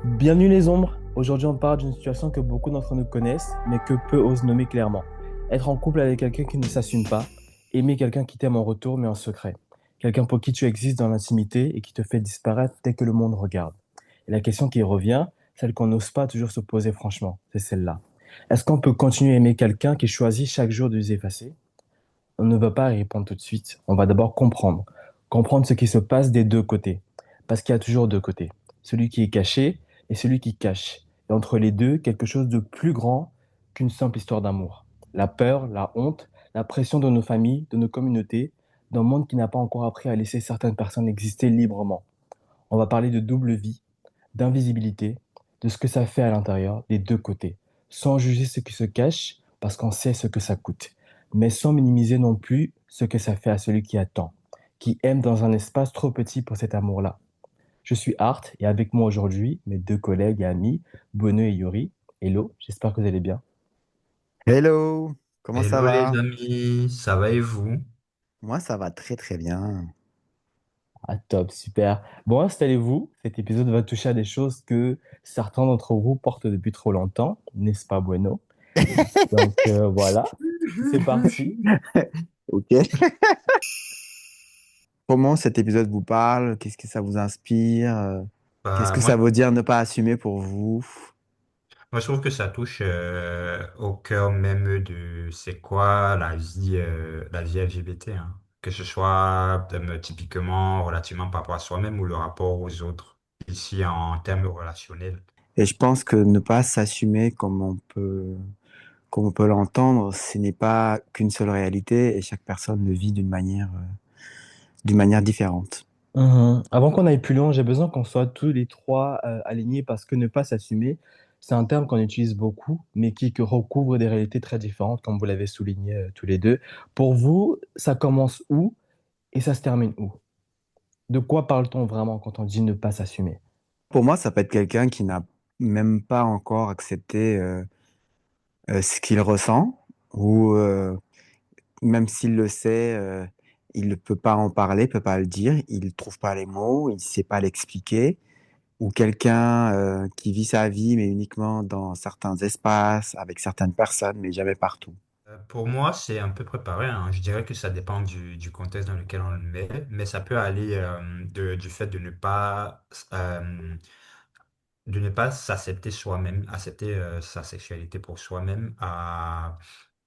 Bienvenue les ombres. Aujourd'hui, on parle d'une situation que beaucoup d'entre nous connaissent, mais que peu osent nommer clairement. Être en couple avec quelqu'un qui ne s'assume pas, aimer quelqu'un qui t'aime en retour, mais en secret. Quelqu'un pour qui tu existes dans l'intimité et qui te fait disparaître dès que le monde regarde. Et la question qui revient, celle qu'on n'ose pas toujours se poser franchement, c'est celle-là. Est-ce qu'on peut continuer à aimer quelqu'un qui choisit chaque jour de nous effacer? On ne va pas y répondre tout de suite. On va d'abord comprendre. Comprendre ce qui se passe des deux côtés. Parce qu'il y a toujours deux côtés. Celui qui est caché et celui qui cache. Et entre les deux, quelque chose de plus grand qu'une simple histoire d'amour. La peur, la honte, la pression de nos familles, de nos communautés, d'un monde qui n'a pas encore appris à laisser certaines personnes exister librement. On va parler de double vie, d'invisibilité, de ce que ça fait à l'intérieur des deux côtés, sans juger ce qui se cache, parce qu'on sait ce que ça coûte, mais sans minimiser non plus ce que ça fait à celui qui attend, qui aime dans un espace trop petit pour cet amour-là. Je suis Art et avec moi aujourd'hui, mes deux collègues et amis, Bono et Yuri. Hello, j'espère que vous allez bien. Hello, comment ça Hello les va? amis, ça va et vous? Moi, ça va très très bien. Ah, top, super. Bon, installez-vous. Cet épisode va toucher à des choses que certains d'entre vous portent depuis trop longtemps, n'est-ce pas, Bueno? Donc voilà, c'est parti. Ok. Comment cet épisode vous parle? Qu'est-ce que ça vous inspire? Qu'est-ce Bah, que ça veut dire ne pas assumer pour vous? moi, je trouve que ça touche au cœur même de c'est quoi la vie LGBT, hein. Que ce soit typiquement relativement par rapport à soi-même ou le rapport aux autres, ici en termes relationnels. Et je pense que ne pas s'assumer comme on peut l'entendre, ce n'est pas qu'une seule réalité et chaque personne le vit d'une manière différente. Avant qu'on aille plus loin, j'ai besoin qu'on soit tous les trois alignés parce que ne pas s'assumer, c'est un terme qu'on utilise beaucoup, mais qui recouvre des réalités très différentes, comme vous l'avez souligné tous les deux. Pour vous, ça commence où et ça se termine où? De quoi parle-t-on vraiment quand on dit ne pas s'assumer? Pour moi, ça peut être quelqu'un qui n'a même pas encore accepté ce qu'il ressent ou même s'il le sait, il ne peut pas en parler, peut pas le dire, il trouve pas les mots, il sait pas l'expliquer. Ou quelqu'un qui vit sa vie, mais uniquement dans certains espaces, avec certaines personnes, mais jamais partout. Pour moi, c'est un peu préparé, hein. Je dirais que ça dépend du contexte dans lequel on le met, mais ça peut aller du fait euh, de ne pas s'accepter soi-même, accepter sa sexualité pour soi-même, à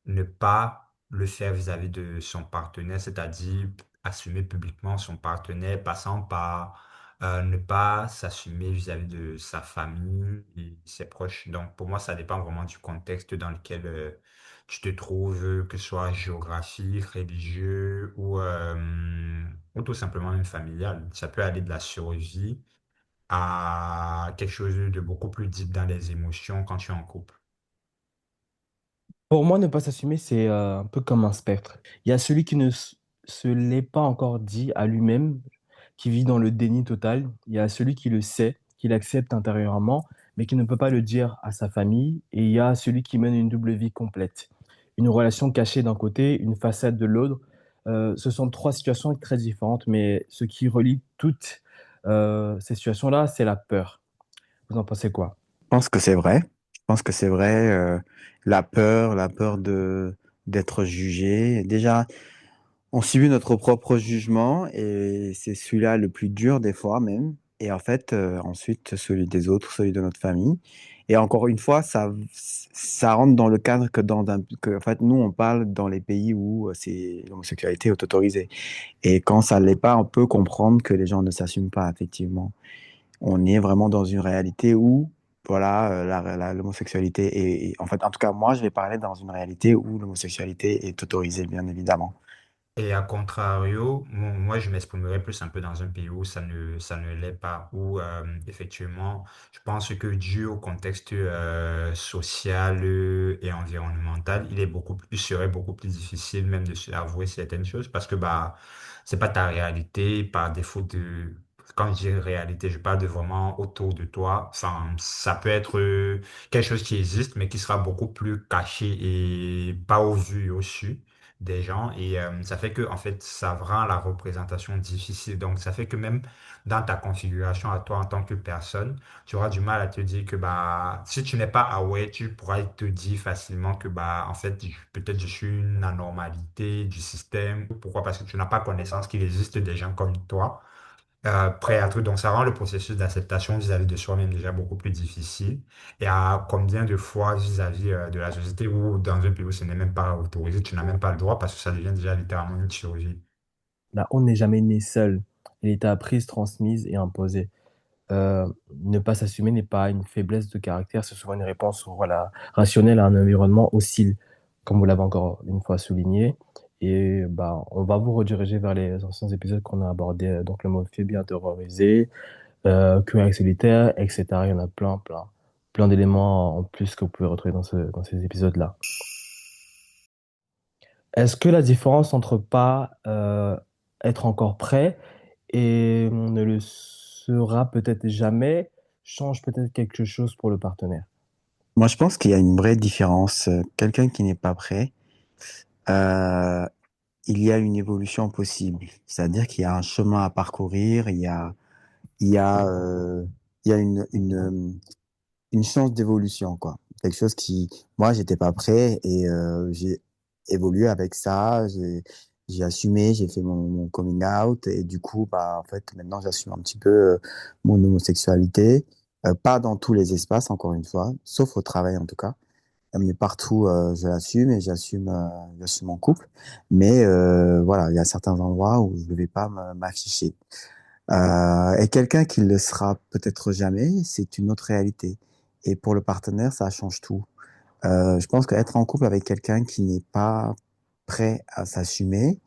ne pas le faire vis-à-vis de son partenaire, c'est-à-dire assumer publiquement son partenaire, passant par ne pas s'assumer vis-à-vis de sa famille et ses proches. Donc pour moi, ça dépend vraiment du contexte dans lequel tu te trouves, que ce soit géographique, religieux ou tout simplement même familial. Ça peut aller de la survie à quelque chose de beaucoup plus deep dans les émotions quand tu es en couple. Pour moi, ne pas s'assumer, c'est un peu comme un spectre. Il y a celui qui ne se l'est pas encore dit à lui-même, qui vit dans le déni total. Il y a celui qui le sait, qui l'accepte intérieurement, mais qui ne peut pas le dire à sa famille. Et il y a celui qui mène une double vie complète. Une relation cachée d'un côté, une façade de l'autre. Ce sont trois situations très différentes, mais ce qui relie toutes ces situations-là, c'est la peur. Vous en pensez quoi? Je pense que c'est vrai. Je pense que c'est vrai. La peur de d'être jugé. Déjà, on subit notre propre jugement et c'est celui-là le plus dur des fois même. Et en fait, ensuite, celui des autres, celui de notre famille. Et encore une fois, ça rentre dans le cadre que en fait, nous, on parle dans les pays où l'homosexualité est autorisée. Et quand ça ne l'est pas, on peut comprendre que les gens ne s'assument pas, effectivement. On est vraiment dans une réalité où, voilà, l'homosexualité en fait, en tout cas, moi, je vais parler dans une réalité où l'homosexualité est autorisée, bien évidemment. Et à contrario, moi, je m'exprimerais plus un peu dans un pays où ça ne l'est pas, où effectivement, je pense que dû au contexte social et environnemental, il serait beaucoup plus difficile même de se avouer certaines choses parce que bah, c'est pas ta réalité par défaut de, quand je dis réalité, je parle de vraiment autour de toi. Enfin, ça peut être quelque chose qui existe, mais qui sera beaucoup plus caché et pas au vu et au su. des gens et ça fait que en fait ça rend la représentation difficile. Donc ça fait que même dans ta configuration à toi en tant que personne, tu auras du mal à te dire que bah si tu n'es pas aware, tu pourras te dire facilement que bah en fait peut-être je suis une anormalité du système. Pourquoi? Parce que tu n'as pas connaissance qu'il existe des gens comme toi prêts à tout. Donc ça rend le processus d'acceptation vis-à-vis de soi-même déjà beaucoup plus difficile. Et à combien de fois vis-à-vis de la société ou dans un pays où ce n'est même pas autorisé, tu n'as même pas le droit parce que ça devient déjà littéralement une chirurgie. Là, on n'est jamais né seul. Elle est apprise, transmise et imposée. Ne pas s'assumer n'est pas une faiblesse de caractère, c'est souvent une réponse voilà, rationnelle à un environnement hostile, comme vous l'avez encore une fois souligné. Et bah, on va vous rediriger vers les anciens épisodes qu'on a abordés, donc l'homophobie bien terrorisé, queer solitaire, etc. Il y en a plein, plein, plein d'éléments en plus que vous pouvez retrouver dans ces épisodes-là. Est-ce que la différence entre pas être encore prêt et on ne le sera peut-être jamais change peut-être quelque chose pour le partenaire? Moi, je pense qu'il y a une vraie différence. Quelqu'un qui n'est pas prêt, euh, il y a une évolution possible. C'est-à-dire qu'il y a un chemin à parcourir, il y a, euh, il y a une chance d'évolution, quoi. Quelque chose qui, moi, j'étais pas prêt et j'ai évolué avec ça. J'ai assumé, j'ai fait mon coming out et du coup, bah, en fait, maintenant, j'assume un petit peu mon homosexualité. Pas dans tous les espaces, encore une fois, sauf au travail en tout cas. Mais partout, je l'assume et j'assume mon couple. Mais voilà, il y a certains endroits où je ne vais pas m'afficher. Et quelqu'un qui le sera peut-être jamais, c'est une autre réalité. Et pour le partenaire, ça change tout. Je pense qu'être en couple avec quelqu'un qui n'est pas prêt à s'assumer,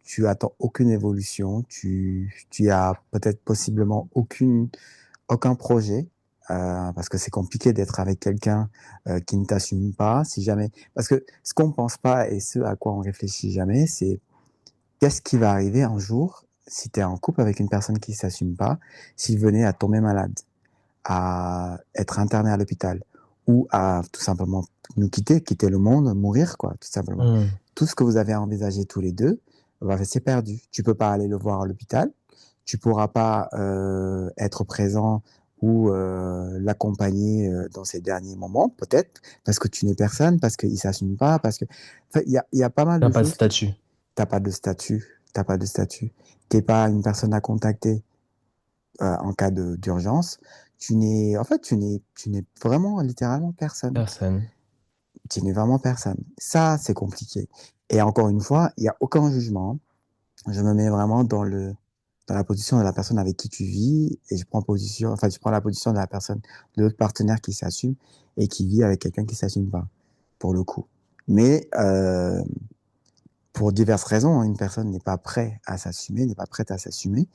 tu attends aucune évolution, tu as peut-être possiblement aucun projet, parce que c'est compliqué d'être avec quelqu'un qui ne t'assume pas, si jamais. Parce que ce qu'on pense pas et ce à quoi on réfléchit jamais, c'est qu'est-ce qui va arriver un jour si tu es en couple avec une personne qui s'assume pas, s'il venait à tomber malade, à être interné à l'hôpital ou à tout simplement nous quitter, quitter le monde, mourir, quoi, tout simplement. Hmm. Tout ce que vous avez envisagé tous les deux, bah, c'est perdu. Tu peux pas aller le voir à l'hôpital, tu pourras pas être présent ou l'accompagner dans ses derniers moments, peut-être, parce que tu n'es personne, parce qu'il s'assume pas, parce que, enfin, il y a pas mal T'as de pas de choses qui, statut. t'as pas de statut, t'as pas de statut, t'es pas une personne à contacter en cas d'urgence. Tu n'es vraiment littéralement personne. Personne. Tu n'es vraiment personne. Ça, c'est compliqué. Et encore une fois, il n'y a aucun jugement. Je me mets vraiment dans la position de la personne avec qui tu vis et je prends la position de la personne, de l'autre partenaire qui s'assume et qui vit avec quelqu'un qui s'assume pas, pour le coup. Mais, pour diverses raisons, hein, une personne n'est pas prête à s'assumer, n'est pas prête à s'assumer.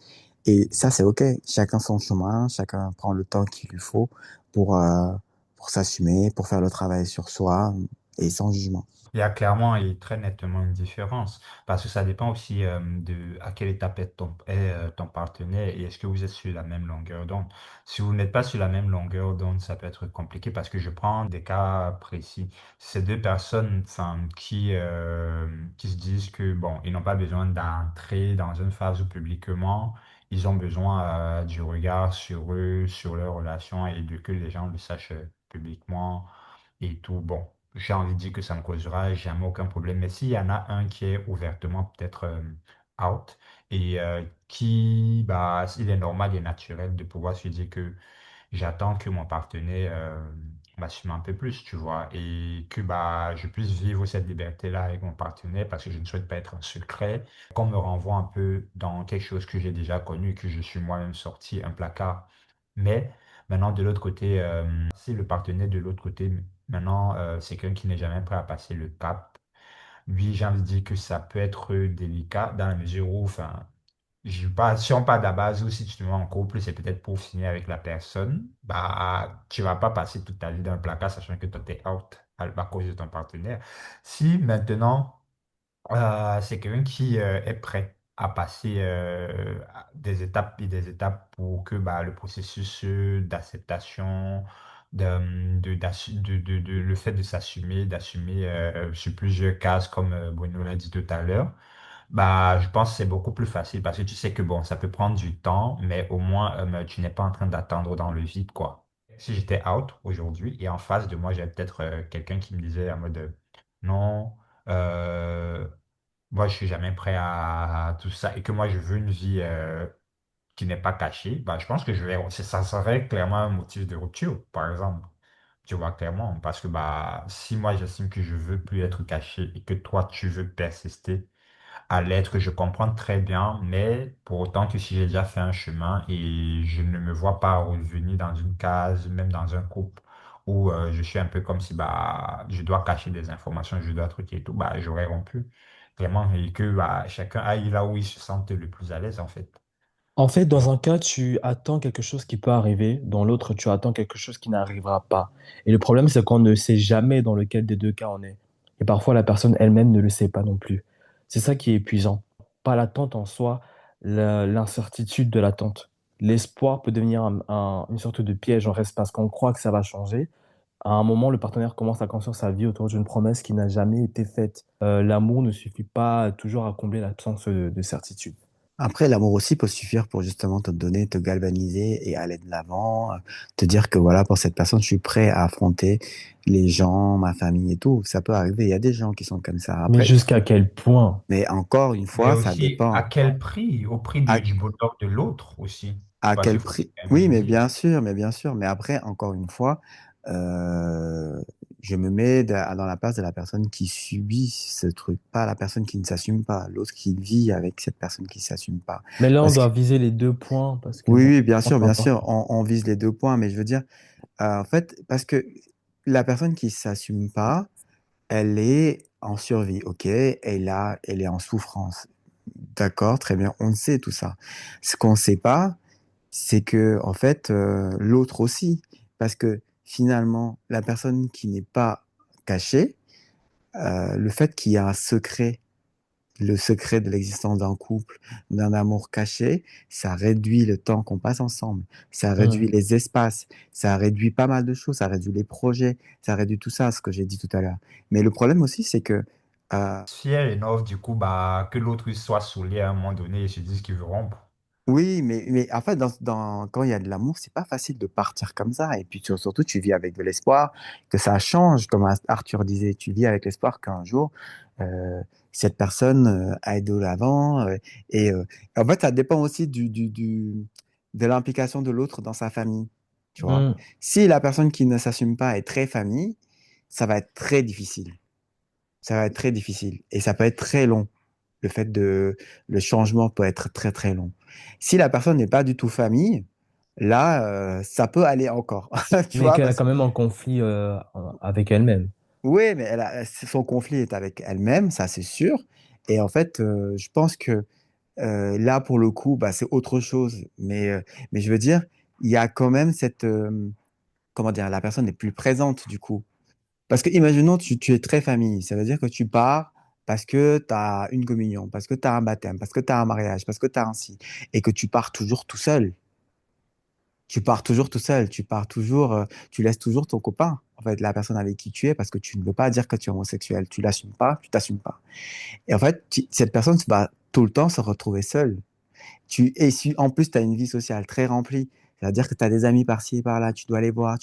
Et ça, c'est OK. Chacun son chemin, chacun prend le temps qu'il lui faut pour, euh, pour s'assumer, pour faire le travail sur soi et sans jugement. Il y a clairement et très nettement une différence parce que ça dépend aussi de à quelle étape est ton partenaire et est-ce que vous êtes sur la même longueur d'onde. Si vous n'êtes pas sur la même longueur d'onde, ça peut être compliqué parce que je prends des cas précis. Ces deux personnes enfin, qui se disent que bon, ils n'ont pas besoin d'entrer dans une phase où publiquement ils ont besoin du regard sur eux, sur leur relation et de que les gens le sachent publiquement et tout. Bon, j'ai envie de dire que ça ne causera jamais aucun problème. Mais s'il y en a un qui est ouvertement peut-être out et qui, bah, il est normal et naturel de pouvoir se dire que j'attends que mon partenaire m'assume un peu plus, tu vois, et que bah, je puisse vivre cette liberté-là avec mon partenaire parce que je ne souhaite pas être un secret, qu'on me renvoie un peu dans quelque chose que j'ai déjà connu, que je suis moi-même sorti, un placard. Mais maintenant, de l'autre côté, si le partenaire de l'autre côté, maintenant, c'est quelqu'un qui n'est jamais prêt à passer le cap, oui, j'ai envie de dire que ça peut être délicat dans la mesure où, enfin, si on part de la base où si tu te mets en couple, c'est peut-être pour finir avec la personne, bah, tu vas pas passer toute ta vie dans le placard sachant que toi, t'es out à cause de ton partenaire. Si maintenant, c'est quelqu'un qui est prêt à passer des étapes et des étapes pour que bah, le processus d'acceptation le fait de s'assumer, d'assumer sur plusieurs cases, comme Bruno l'a dit tout à l'heure, bah, je pense que c'est beaucoup plus facile parce que tu sais que bon, ça peut prendre du temps, mais au moins, tu n'es pas en train d'attendre dans le vide, quoi. Si j'étais out aujourd'hui et en face de moi, j'avais peut-être quelqu'un qui me disait en mode non, euh, moi, je suis jamais prêt à tout ça et que moi, je veux une vie qui n'est pas cachée, bah, je pense que ça serait clairement un motif de rupture, par exemple. Tu vois, clairement, parce que bah, si moi, j'estime que je veux plus être caché et que toi, tu veux persister à l'être, je comprends très bien, mais pour autant que si j'ai déjà fait un chemin et je ne me vois pas revenir dans une case, même dans un couple, où je suis un peu comme si bah, je dois cacher des informations, je dois truquer et tout, bah, j'aurais rompu, vraiment, et que bah, chacun aille là où il se sente le plus à l'aise, en fait. En fait, Tu dans vois. un cas, tu attends quelque chose qui peut arriver, dans l'autre, tu attends quelque chose qui n'arrivera pas. Et le problème, c'est qu'on ne sait jamais dans lequel des deux cas on est. Et parfois, la personne elle-même ne le sait pas non plus. C'est ça qui est épuisant. Pas l'attente en soi, l'incertitude de l'attente. L'espoir peut devenir une sorte de piège. On reste parce qu'on croit que ça va changer. À un moment, le partenaire commence à construire sa vie autour d'une promesse qui n'a jamais été faite. L'amour ne suffit pas toujours à combler l'absence de certitude. Après, l'amour aussi peut suffire pour justement te donner, te galvaniser et aller de l'avant, te dire que voilà, pour cette personne, je suis prêt à affronter les gens, ma famille et tout. Ça peut arriver. Il y a des gens qui sont comme ça. Mais Après, jusqu'à quel point? mais encore une Mais fois, ça aussi, à dépend. quel prix? Au prix À, du bonheur de l'autre aussi. à Parce quel qu'il faut prix? quand même Oui, le dire. mais bien sûr. Mais après, encore une fois, euh, je me mets dans la place de la personne qui subit ce truc, pas la personne qui ne s'assume pas, l'autre qui vit avec cette personne qui s'assume pas. Mais là, on Parce que doit viser les deux points parce que, oui, bon, oui, je pense que c'est bien sûr, important. on vise les deux points, mais je veux dire, en fait, parce que la personne qui s'assume pas, elle est en survie, ok, elle est en souffrance. D'accord, très bien, on sait tout ça. Ce qu'on ne sait pas, c'est que, en fait, l'autre aussi, parce que finalement, la personne qui n'est pas cachée, le fait qu'il y a un secret, le secret de l'existence d'un couple, d'un amour caché, ça réduit le temps qu'on passe ensemble, ça réduit Hmm. les espaces, ça réduit pas mal de choses, ça réduit les projets, ça réduit tout ça, ce que j'ai dit tout à l'heure. Mais le problème aussi, c'est que Si elle rénove, du coup, bah, que l'autre il soit saoulé à un moment donné et se dise qu'il veut rompre. oui, mais en fait, quand il y a de l'amour, c'est pas facile de partir comme ça. Et puis surtout, tu vis avec de l'espoir que ça change, comme Arthur disait, tu vis avec l'espoir qu'un jour, euh, cette personne aille de l'avant. Et en fait, ça dépend aussi de l'implication de l'autre dans sa famille. Tu vois? Hmm. Si la personne qui ne s'assume pas est très famille, ça va être très difficile. Ça va être très difficile. Et ça peut être très long. Le fait de, le changement peut être très très long. Si la personne n'est pas du tout famille, là, ça peut aller encore. Tu Mais vois, qu'elle a parce quand même un conflit avec elle-même. oui, mais son conflit est avec elle-même, ça c'est sûr. Et en fait, je pense que là, pour le coup, bah, c'est autre chose. Mais je veux dire, il y a quand même cette, comment dire, la personne est plus présente du coup. Parce que imaginons, tu es très famille, ça veut dire que tu pars parce que tu as une communion, parce que tu as un baptême, parce que tu as un mariage, parce que tu as un ci, et que tu pars toujours tout seul. Tu pars toujours tout seul, tu pars toujours, tu laisses toujours ton copain, en fait, la personne avec qui tu es, parce que tu ne veux pas dire que tu es homosexuel, tu l'assumes pas, tu t'assumes pas. Et en fait, cette personne va tout le temps se retrouver seule. Et si en plus tu as une vie sociale très remplie, c'est-à-dire que tu as des amis par-ci et par-là, tu dois les voir,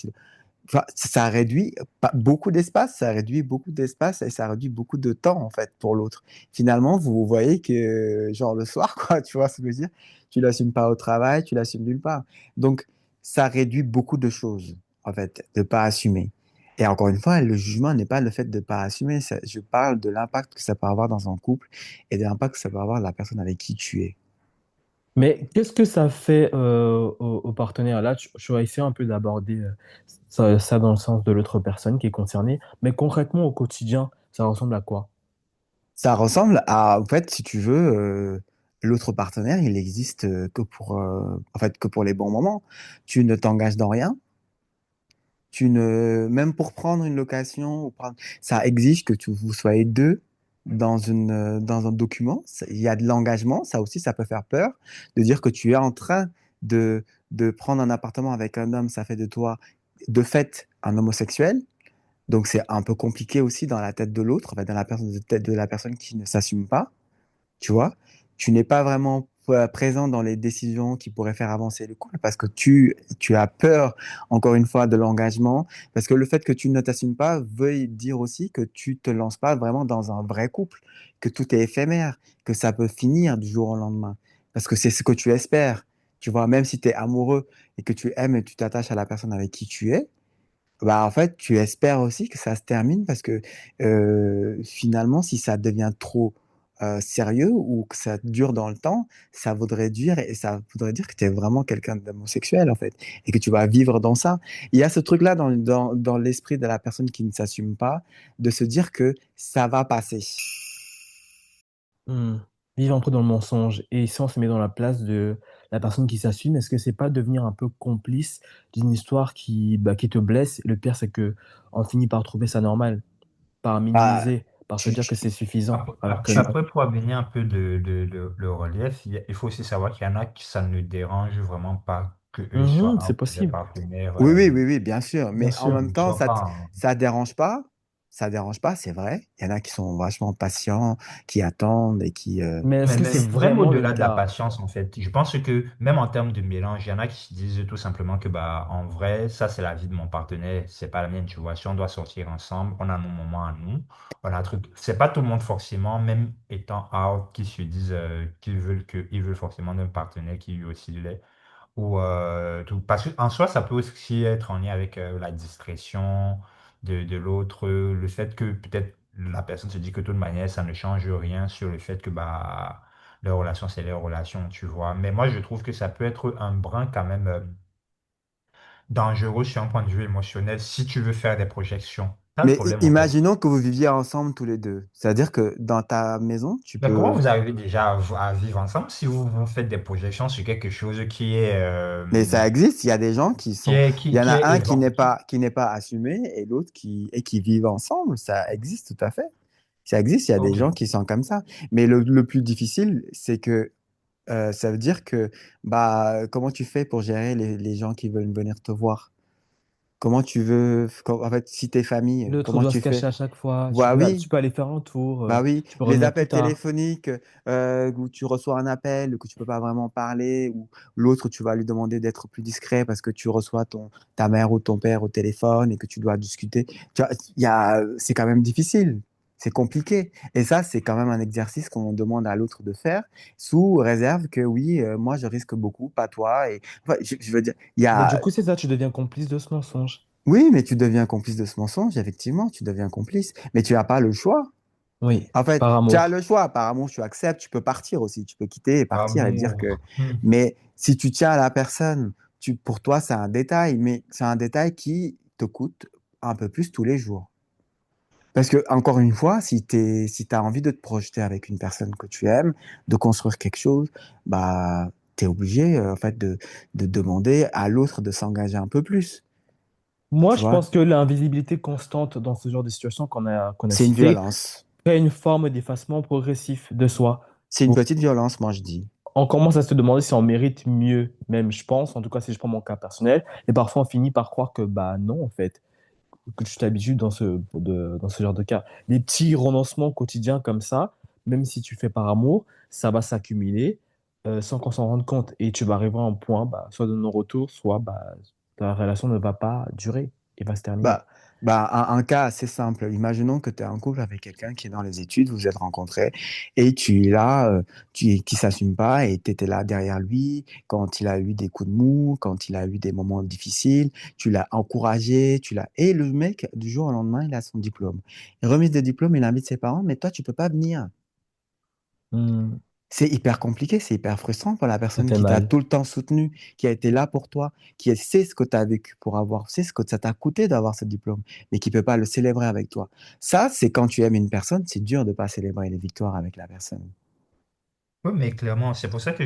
enfin, ça réduit pas beaucoup d'espace, ça réduit beaucoup d'espace et ça réduit beaucoup de temps en fait pour l'autre. Finalement, vous voyez que genre le soir, quoi, tu vois ce que je veux dire? Tu l'assumes pas au travail, tu l'assumes nulle part. Donc, ça réduit beaucoup de choses en fait de pas assumer. Et encore une fois, le jugement n'est pas le fait de pas assumer. Je parle de l'impact que ça peut avoir dans un couple et de l'impact que ça peut avoir la personne avec qui tu es. Mais qu'est-ce que ça fait au partenaire? Là, tu vas essayer un peu d'aborder ça dans le sens de l'autre personne qui est concernée. Mais concrètement, au quotidien, ça ressemble à quoi? Ça ressemble à, en fait, si tu veux, l'autre partenaire, il existe en fait, que pour les bons moments. Tu ne t'engages dans rien. Même pour prendre une location, ça exige que vous soyez deux dans un document. Il y a de l'engagement. Ça aussi, ça peut faire peur de dire que tu es en train de, de prendre un appartement avec un homme. Ça fait de toi de fait un homosexuel, donc c'est un peu compliqué aussi dans la tête de l'autre, enfin, dans la personne, tête de la personne qui ne s'assume pas, tu vois. Tu n'es pas vraiment présent dans les décisions qui pourraient faire avancer le couple parce que tu as peur, encore une fois, de l'engagement. Parce que le fait que tu ne t'assumes pas veut dire aussi que tu te lances pas vraiment dans un vrai couple, que tout est éphémère, que ça peut finir du jour au lendemain. Parce que c'est ce que tu espères. Tu vois, même si tu es amoureux et que tu aimes et tu t'attaches à la personne avec qui tu es, bah, en fait, tu espères aussi que ça se termine parce que finalement, si ça devient trop sérieux ou que ça dure dans le temps, ça voudrait dire que tu es vraiment quelqu'un d'homosexuel, en fait, et que tu vas vivre dans ça. Il y a ce truc-là dans l'esprit de la personne qui ne s'assume pas, de se dire que ça va passer. Hmm. Vivre un peu dans le mensonge. Et si on se met dans la place de la personne qui s'assume, est-ce que c'est pas devenir un peu complice d'une histoire qui te blesse? Le pire, c'est que on finit par trouver ça normal, par Bah, minimiser, par se tu, dire que tu- c'est suffisant, alors que non. Après, pour amener un peu le relief, il faut aussi savoir qu'il y en a qui ça ne dérange vraiment pas que eux soient Mhm, un c'est ou plusieurs possible, partenaires. Oui, oui, oui, oui, bien sûr. bien Mais en sûr. même Tu temps, vois pas. ça dérange pas. Ça dérange pas, c'est vrai. Il y en a qui sont vachement patients, qui attendent et qui. Mais est-ce que Mais c'est même vraiment le au-delà de la cas? patience, en fait, je pense que même en termes de mélange, il y en a qui se disent tout simplement que bah en vrai, ça c'est la vie de mon partenaire, c'est pas la mienne, tu vois. Si on doit sortir ensemble, on a nos moments à nous, on a un truc. C'est pas tout le monde forcément, même étant out, qui se disent qu'ils veulent forcément un partenaire qui lui aussi l'est. Ou tout. Parce qu'en soi, ça peut aussi être en lien avec la discrétion de l'autre, le fait que peut-être la personne se dit que de toute manière, ça ne change rien sur le fait que bah, leur relation, c'est leur relation, tu vois. Mais moi, je trouve que ça peut être un brin quand même dangereux sur un point de vue émotionnel si tu veux faire des projections. Pas le Mais problème, en fait. imaginons que vous viviez ensemble tous les deux. C'est-à-dire que dans ta maison, tu Mais comment peux. vous arrivez déjà à vivre ensemble si vous faites des projections sur quelque chose Mais ça existe. Il y a des gens qui sont. Il y en qui a est un éventuel? qui n'est pas assumé et l'autre qui vivent ensemble. Ça existe tout à fait. Ça existe. Il y a des Ok. gens qui sont comme ça. Mais le plus difficile, c'est que ça veut dire que bah comment tu fais pour gérer les gens qui veulent venir te voir? Comment tu veux, en fait, si t'es famille, L'autre comment doit tu se cacher fais? à chaque fois. Bah Tu oui, peux aller faire un tour, bah oui, tu peux les revenir plus appels tard. téléphoniques où tu reçois un appel que tu peux pas vraiment parler, ou l'autre tu vas lui demander d'être plus discret parce que tu reçois ta mère ou ton père au téléphone et que tu dois discuter. Tu vois, c'est quand même difficile, c'est compliqué. Et ça, c'est quand même un exercice qu'on demande à l'autre de faire sous réserve que oui, moi je risque beaucoup, pas toi. Et enfin, je veux dire, il y Mais du a coup, c'est ça, tu deviens complice de ce mensonge. oui, mais tu deviens complice de ce mensonge, effectivement, tu deviens complice, mais tu n'as pas le choix. Oui, En fait, par tu as amour. le choix. Apparemment, tu acceptes, tu peux partir aussi. Tu peux quitter et partir et dire que. Amour. Hmm. Mais si tu tiens à la personne, pour toi, c'est un détail, mais c'est un détail qui te coûte un peu plus tous les jours. Parce que, encore une fois, si tu as envie de te projeter avec une personne que tu aimes, de construire quelque chose, bah, tu es obligé, en fait, de demander à l'autre de s'engager un peu plus. Moi, Tu je vois? pense que l'invisibilité constante dans ce genre de situation qu'on a C'est une cité violence. crée une forme d'effacement progressif de soi. C'est une Où petite violence, moi, je dis. on commence à se demander si on mérite mieux, même, je pense, en tout cas si je prends mon cas personnel. Et parfois, on finit par croire que, bah non, en fait, que tu t'habitues dans ce genre de cas. Les petits renoncements quotidiens comme ça, même si tu fais par amour, ça va s'accumuler sans qu'on s'en rende compte. Et tu vas arriver à un point, bah, soit de non-retour, soit bah, ta relation ne va pas durer et va se terminer. Bah, un cas assez simple. Imaginons que tu es en couple avec quelqu'un qui est dans les études, vous vous êtes rencontrés et tu es là, qui s'assume pas et tu étais là derrière lui quand il a eu des coups de mou, quand il a eu des moments difficiles, tu l'as encouragé, et le mec, du jour au lendemain, il a son diplôme. Remise de diplôme, il invite ses parents, mais toi, tu peux pas venir. Hmm, C'est hyper compliqué, c'est hyper frustrant pour la ça personne fait qui t'a mal. tout le temps soutenu, qui a été là pour toi, qui sait ce que tu as vécu pour avoir, sait ce que ça t'a coûté d'avoir ce diplôme, mais qui peut pas le célébrer avec toi. Ça, c'est quand tu aimes une personne, c'est dur de pas célébrer les victoires avec la personne. Oui, mais clairement, c'est pour ça que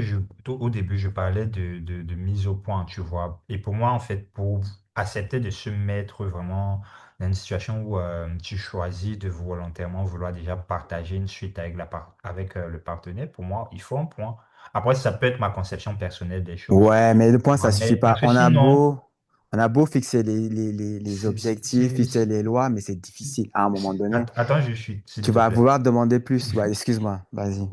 au début, je parlais de mise au point, tu vois. Et pour moi, en fait, pour accepter de se mettre vraiment dans une situation où tu choisis de volontairement vouloir déjà partager une suite avec, avec le partenaire, pour moi, il faut un point. Après, ça peut être ma conception personnelle des choses. Ouais, mais le point, Ouais, ça suffit mais pas. parce que sinon, On a beau fixer les C'est- c'est- objectifs, c'est- fixer c'est- les lois, mais c'est difficile. À un moment donné, Attends, je suis, s'il tu te vas plaît. vouloir demander plus. Ouais, excuse-moi, vas-y.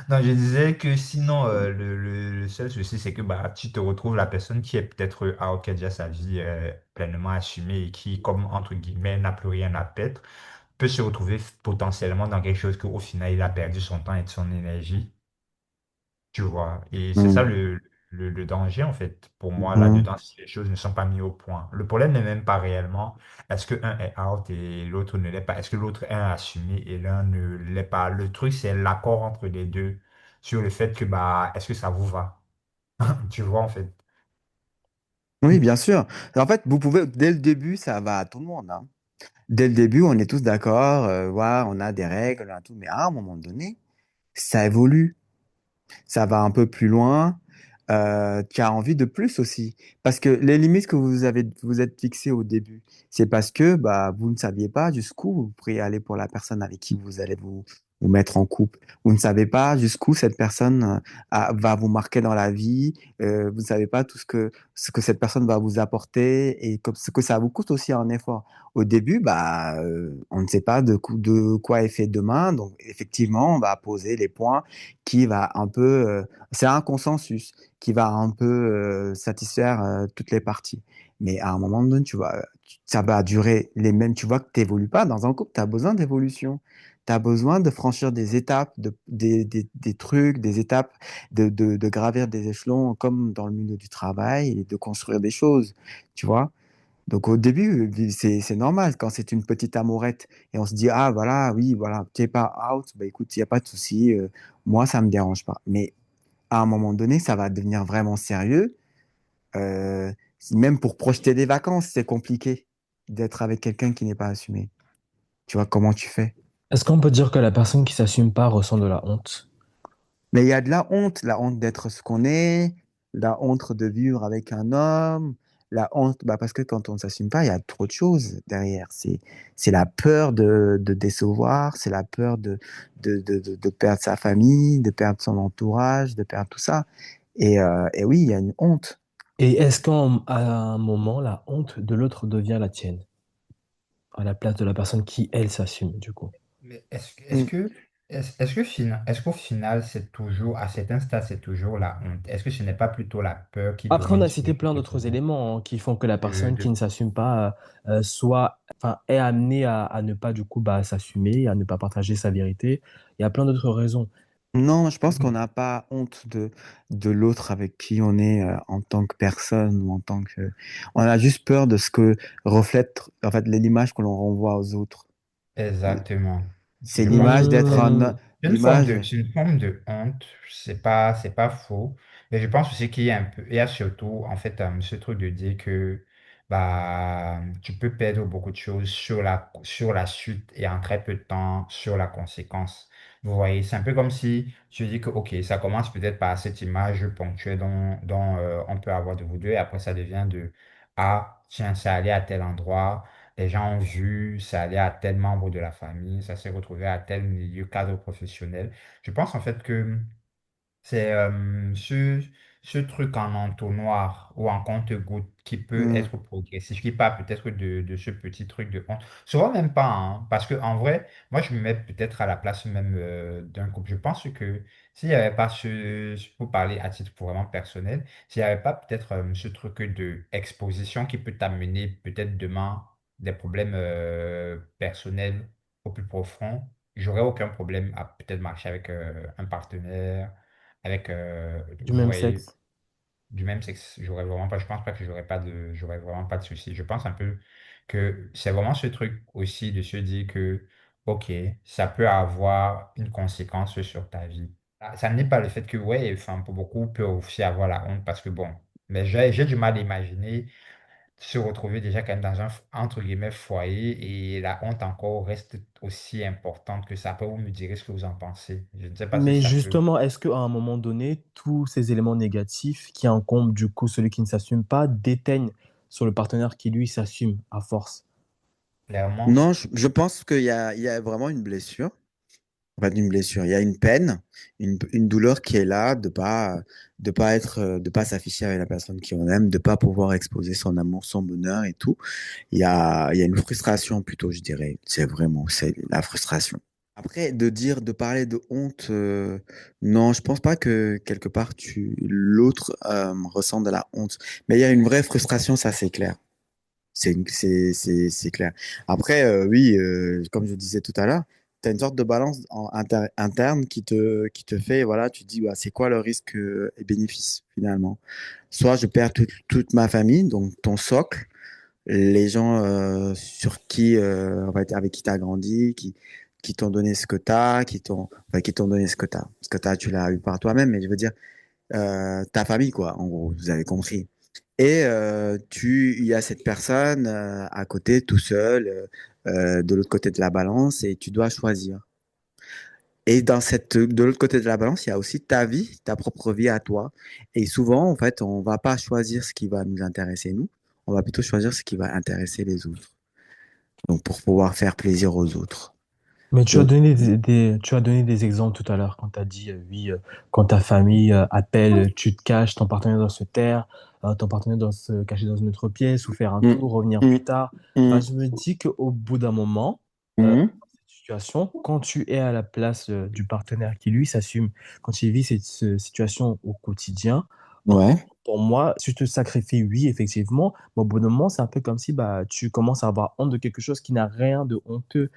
Non, je disais que sinon, le seul souci, c'est que bah, tu te retrouves la personne qui est peut-être out, qui a déjà sa vie pleinement assumée et qui, comme entre guillemets, n'a plus rien à perdre, peut se retrouver potentiellement dans quelque chose qu'au final, il a perdu son temps et de son énergie. Tu vois, et c'est ça Mm. le danger, en fait, pour moi, Mhm. là-dedans, si les choses ne sont pas mises au point. Le problème n'est même pas réellement, est-ce que un est out et l'autre ne l'est pas? Est-ce que l'autre est assumé et l'un ne l'est pas? Le truc, c'est l'accord entre les deux sur le fait que, bah, est-ce que ça vous va? Tu vois, en fait. Oui, bien sûr. En fait, vous pouvez, dès le début, ça va à tout le monde, hein. Dès le début, on est tous d'accord, voilà, on a des règles, on a tout, mais à un moment donné, ça évolue. Ça va un peu plus loin, tu as envie de plus aussi. Parce que les limites que vous êtes fixées au début, c'est parce que bah, vous ne saviez pas jusqu'où vous pourriez aller pour la personne avec qui vous allez vous mettre en couple. Vous ne savez pas jusqu'où cette personne va vous marquer dans la vie. Vous ne savez pas tout ce que cette personne va vous apporter et comme, ce que ça vous coûte aussi en effort. Au début, bah, on ne sait pas de quoi est fait demain. Donc, effectivement, on va poser les points qui va un peu, c'est un consensus qui va un peu satisfaire toutes les parties. Mais à un moment donné, tu vois, ça va durer les mêmes. Tu vois que tu n'évolues pas dans un couple, tu as besoin d'évolution. Tu as besoin de franchir des étapes, des trucs, des étapes, de gravir des échelons comme dans le milieu du travail et de construire des choses, tu vois. Donc au début, c'est normal quand c'est une petite amourette et on se dit, ah voilà, oui, voilà, tu n'es pas out, bah écoute, il n'y a pas de souci, moi ça me dérange pas. Mais à un moment donné, ça va devenir vraiment sérieux. Euh, Même pour projeter des vacances, c'est compliqué d'être avec quelqu'un qui n'est pas assumé. Tu vois comment tu fais? Est-ce qu'on peut dire que la personne qui s'assume pas ressent de la honte? Mais il y a de la honte d'être ce qu'on est, la honte de vivre avec un homme, la honte, bah parce que quand on ne s'assume pas, il y a trop de choses derrière. C'est la peur de décevoir, c'est la peur de perdre sa famille, de perdre son entourage, de perdre tout ça. Et oui, il y a une honte. Et est-ce qu'à un moment, la honte de l'autre devient la tienne, à la place de la personne qui, elle, s'assume, du coup? Mais Mm. est-ce qu'au final, c'est toujours, à certains stades, c'est toujours la honte? Est-ce que ce n'est pas plutôt la peur qui Après, on domine a sur cité plein quelque d'autres chose éléments hein, qui font que la de, personne qui de- ne s'assume pas enfin, est amenée à ne pas du coup bah, s'assumer, à ne pas partager sa vérité. Il y a plein d'autres raisons. Non, je pense qu'on n'a pas honte de l'autre avec qui on est en tant que personne ou en tant que... On a juste peur de ce que reflète, en fait, l'image que l'on renvoie aux autres. Exactement. C'est Je pense que l'image d'être c'est un... Hmm, L'image... c'est une forme de honte, c'est pas faux. Mais je pense aussi qu'il y a un peu, il y a surtout, en fait, ce truc de dire que bah, tu peux perdre beaucoup de choses sur la suite et en très peu de temps sur la conséquence. Vous voyez, c'est un peu comme si tu dis que, OK, ça commence peut-être par cette image ponctuelle dont on peut avoir de vous deux et après ça devient de, ah, tiens, c'est allé à tel endroit. Les gens ont vu, ça allait à tel membre de la famille, ça s'est retrouvé à tel milieu cadre professionnel. Je pense en fait que c'est ce truc en entonnoir ou en compte-goutte qui peut Hmm, être progressif, qui part peut-être de ce petit truc de honte. Souvent même pas, hein, parce que en vrai, moi je me mets peut-être à la place même d'un couple. Je pense que s'il n'y avait pas pour parler à titre vraiment personnel, s'il n'y avait pas peut-être ce truc de exposition qui peut t'amener peut-être demain des problèmes personnels au plus profond, j'aurais aucun problème à peut-être marcher avec un partenaire avec, du vous même voyez, sexe. du même sexe. J'aurais vraiment pas, je pense pas que j'aurais vraiment pas de souci. Je pense un peu que c'est vraiment ce truc aussi de se dire que, OK, ça peut avoir une conséquence sur ta vie. Ah, ça n'est pas le fait que, ouais, enfin, pour beaucoup, peut aussi avoir la honte parce que bon, mais j'ai du mal à imaginer se retrouver déjà quand même dans un, entre guillemets, foyer et la honte encore reste aussi importante que ça. Après, vous me direz ce que vous en pensez. Je ne sais pas si Mais ça peut. justement, est-ce qu'à un moment donné, tous ces éléments négatifs qui encombrent du coup celui qui ne s'assume pas déteignent sur le partenaire qui lui s'assume à force? Clairement. Non, je pense qu'il y a vraiment une blessure. Pas d'une blessure. Il y a une peine, une douleur qui est là de pas s'afficher avec la personne qui on aime, de pas pouvoir exposer son amour, son bonheur et tout. Il y a une frustration plutôt, je dirais. C'est la frustration. Après, de parler de honte, non, je pense pas que quelque part l'autre ressent de la honte. Mais il y a une vraie frustration, ça c'est clair. C'est clair. Après, oui, comme je disais tout à l'heure, tu as une sorte de balance interne qui te fait, voilà, tu te dis, bah, c'est quoi le risque et bénéfice finalement? Soit je perds toute ma famille, donc ton socle, les gens en fait, avec qui tu as grandi, qui t'ont donné ce que tu as, qui t'ont donné ce que tu as. Ce que tu as, tu l'as eu par toi-même, mais je veux dire, ta famille, quoi, en gros, vous avez compris. Et il y a cette personne à côté, tout seul, de l'autre côté de la balance, et tu dois choisir. Et de l'autre côté de la balance, il y a aussi ta vie, ta propre vie à toi. Et souvent, en fait, on va pas choisir ce qui va nous intéresser, nous. On va plutôt choisir ce qui va intéresser les autres. Donc, pour pouvoir faire plaisir aux autres. Mais tu as Donc, donné tu as donné des exemples tout à l'heure quand tu as dit, oui, quand ta famille appelle, tu te caches, ton partenaire doit se taire, ton partenaire doit se cacher dans une autre pièce ou faire un mm, tour, revenir plus mm, tard. Bah, mm, je me dis qu'au bout d'un moment, mm, dans cette situation, quand tu es à la place du partenaire qui, lui, s'assume, quand il vit cette situation au quotidien, ouais. pour moi, si tu te sacrifies, oui, effectivement, mais au bout d'un moment, c'est un peu comme si bah, tu commences à avoir honte de quelque chose qui n'a rien de honteux.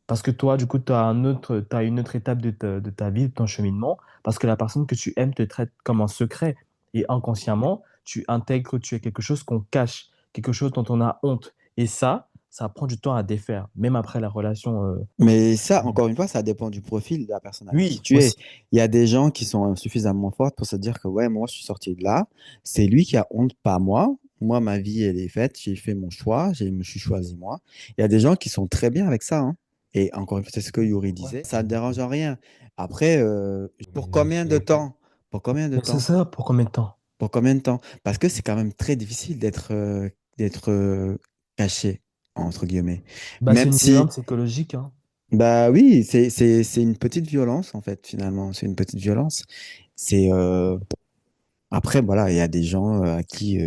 Parce que toi, du coup, t'as une autre étape de ta vie, de ton cheminement, parce que la personne que tu aimes te traite comme un secret. Et inconsciemment, tu intègres que tu es quelque chose qu'on cache, quelque chose dont on a honte. Et ça prend du temps à défaire, même après la relation. Mais ça, encore une fois, ça dépend du profil de la personne avec qui Oui, tu es. aussi. Il y a des gens qui sont suffisamment forts pour se dire que, ouais, moi, je suis sorti de là. C'est lui qui a honte, pas moi. Moi, ma vie, elle est faite. J'ai fait mon choix. Je me suis choisi moi. Il y a des gens qui sont très bien avec ça, hein. Et encore une fois, c'est ce que Yuri Ouais. disait. Ça ne dérange en rien. Après, pour Bien combien de sûr. temps? Pour combien de Mais c'est temps? ça, pour combien de temps? Pour combien de temps? Parce que c'est quand même très difficile d'être caché, entre guillemets. Bah, c'est Même une si violence psychologique, hein. bah oui, c'est une petite violence en fait finalement, c'est une petite violence. C'est après voilà, il y a des gens à qui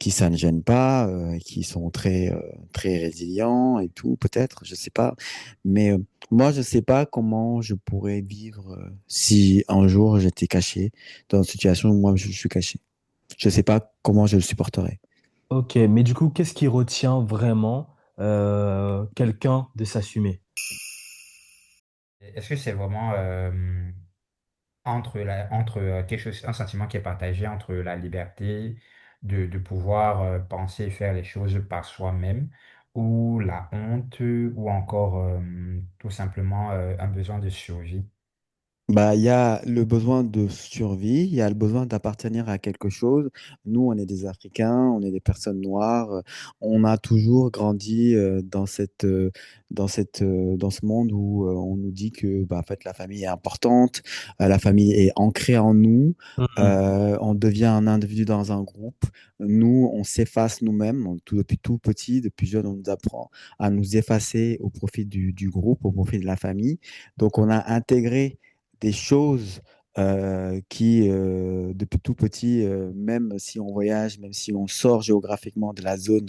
ça ne gêne pas, qui sont très résilients et tout peut-être, je sais pas. Mais moi je sais pas comment je pourrais vivre si un jour j'étais caché dans une situation où moi je suis caché. Je sais pas comment je le supporterais. Ok, mais du coup, qu'est-ce qui retient vraiment quelqu'un de s'assumer? Est-ce que c'est vraiment entre quelque chose, un sentiment qui est partagé entre la liberté de pouvoir penser et faire les choses par soi-même, ou la honte, ou encore tout simplement un besoin de survie? Bah, il y a le besoin de survie, il y a le besoin d'appartenir à quelque chose. Nous, on est des Africains, on est des personnes noires. On a toujours grandi dans ce monde où on nous dit que bah, en fait, la famille est importante, la famille est ancrée en nous. Mhm. On devient un individu dans un groupe. Nous, on s'efface nous-mêmes. Depuis tout petit, depuis jeune, on nous apprend à nous effacer au profit du groupe, au profit de la famille. Donc, on a intégré des choses depuis tout petit, même si on voyage, même si on sort géographiquement de la zone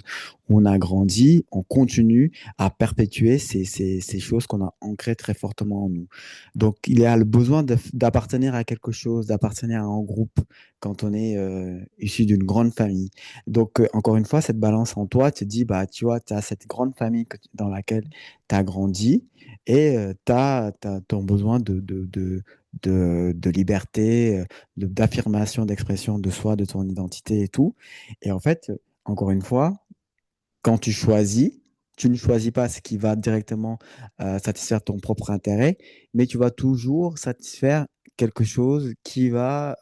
où on a grandi, on continue à perpétuer ces choses qu'on a ancrées très fortement en nous. Donc, il y a le besoin d'appartenir à quelque chose, d'appartenir à un groupe quand on est issu d'une grande famille. Donc, encore une fois, cette balance en toi te dit, bah, tu vois, tu as cette grande famille dans laquelle tu as grandi et tu as ton besoin de liberté, d'affirmation, d'expression de soi, de ton identité et tout. Et en fait, encore une fois, quand tu choisis, tu ne choisis pas ce qui va directement satisfaire ton propre intérêt, mais tu vas toujours satisfaire quelque chose qui va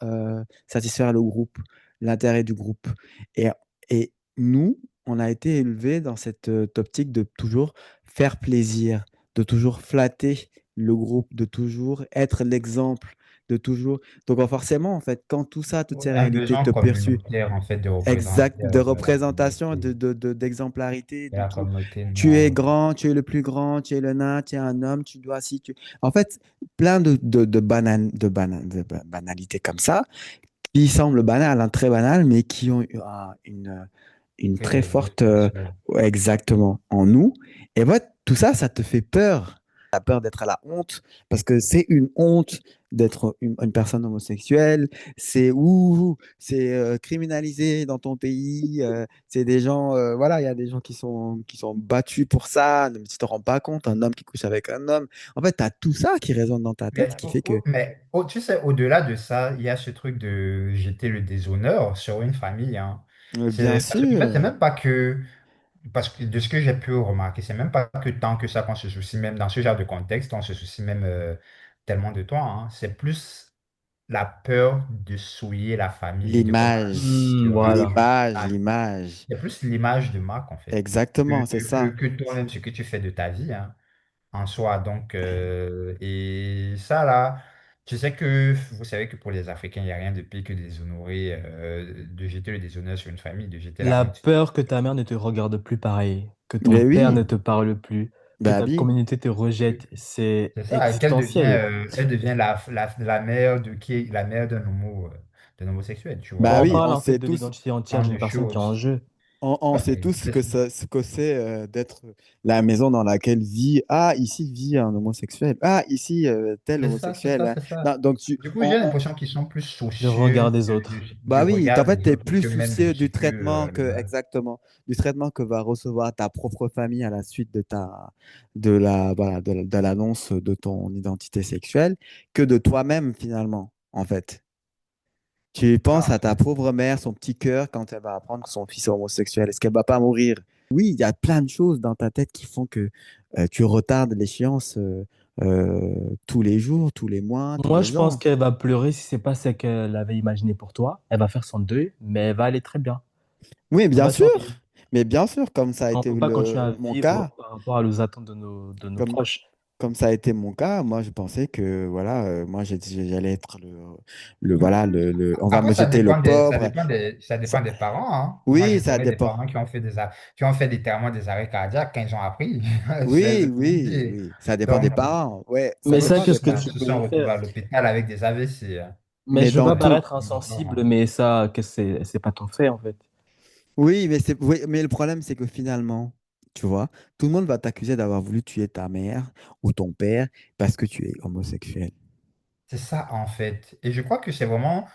satisfaire le groupe, l'intérêt du groupe. Et, et nous, on a été élevés dans cette optique de toujours faire plaisir, de toujours flatter le groupe, de toujours être l'exemple, de toujours. Donc forcément, en fait, quand tout ça, toutes Oui, ces un réalités besoin te perçuent, communautaire, en fait, de exact, représenter de la représentation, communauté, d'exemplarité, de de la tout. communauté Tu es noire. grand, tu es le plus grand, tu es le nain, tu es un homme, tu dois si tu... En fait, plein de banalités comme ça, qui semblent banales, hein, très banales, mais qui ont une Très très élevé forte, sur ça. ouais, exactement, en nous. Et voilà, tout ça, ça te fait peur. Tu as peur d'être à la honte, parce que c'est une honte d'être une personne homosexuelle. C'est criminalisé dans ton pays. C'est des gens, voilà, il y a des gens qui sont battus pour ça. Mais tu te rends pas compte, un homme qui couche avec un homme. En fait, tu as tout ça qui résonne dans ta tête, Mais, qui fait que, tu sais, au-delà de ça, il y a ce truc de jeter le déshonneur sur une famille, hein. bien Parce qu'en fait, c'est sûr, même pas que, parce que de ce que j'ai pu remarquer, c'est même pas que tant que ça qu'on se soucie, même dans ce genre de contexte, on se soucie même tellement de toi, hein. C'est plus la peur de souiller la famille, de comment la famille l'image, sera vue. l'image. C'est plus l'image de marque, en fait, Exactement, c'est ça. que toi-même, ce que tu fais de ta vie, hein, en soi. Donc, et ça, là, tu sais que, vous savez que pour les Africains, il n'y a rien de pire que de déshonorer, de jeter le déshonneur sur une famille, de jeter la La honte. peur que ta mère ne te regarde plus pareil, que ton Mais père ne oui, te parle plus, que bah ta oui, communauté te rejette, c'est C'est ça, existentiel. elle devient la mère de qui, la mère d'un homosexuel, tu vois. bah On oui, parle on en fait sait de tous, l'identité entière Tant d'une de personne qui est en choses. jeu. on Ouais, sait tous c'est ça. ce que c'est d'être la maison dans laquelle vit, ah, ici vit un homosexuel, ah, ici tel C'est ça, c'est homosexuel, ça, hein. c'est ça. Non, donc Du coup, j'ai l'impression qu'ils sont plus Le regard soucieux des autres. bah du oui, en regard fait, des tu es autres plus que même de soucieux ce du que... traitement que, exactement, du traitement que va recevoir ta propre famille à la suite voilà, de l'annonce de ton identité sexuelle que de toi-même, finalement, en fait. Tu penses Ah, à ta pauvre mère, son petit cœur, quand elle va apprendre que son fils est homosexuel. Est-ce qu'elle va pas mourir? Oui, il y a plein de choses dans ta tête qui font que tu retardes l'échéance tous les jours, tous les mois, tous Moi, je les pense ans. qu'elle va pleurer si c'est pas ce qu'elle avait imaginé pour toi. Elle va faire son deuil, mais elle va aller très bien. Oui, Elle bien va sûr. survivre. Mais bien sûr, comme ça a On été peut pas continuer à mon vivre cas, par rapport aux attentes de nos comme, proches. comme ça a été mon cas, moi je pensais que voilà, moi j'allais être voilà, on va me après, jeter le pauvre. ça Ça- dépend des parents, hein. Moi, oui, je ça connais des dépend. parents qui ont fait littéralement des arrêts cardiaques quand ils ont appris. Oui, C'est pour vous oui, dire. oui, ça dépend des Donc, parents. Ouais, ça Mais ça, dépend des qu'est-ce que parents. tu se peux y sont retrouvés faire? à l'hôpital avec des AVC, hein. Mais Mais je veux dans pas tout, paraître insensible, mais ça, que c'est pas ton fait, en fait. oui, oui, mais le problème, c'est que finalement, tu vois, tout le monde va t'accuser d'avoir voulu tuer ta mère ou ton père parce que tu es homosexuel. C'est ça, en fait. Et je crois que c'est vraiment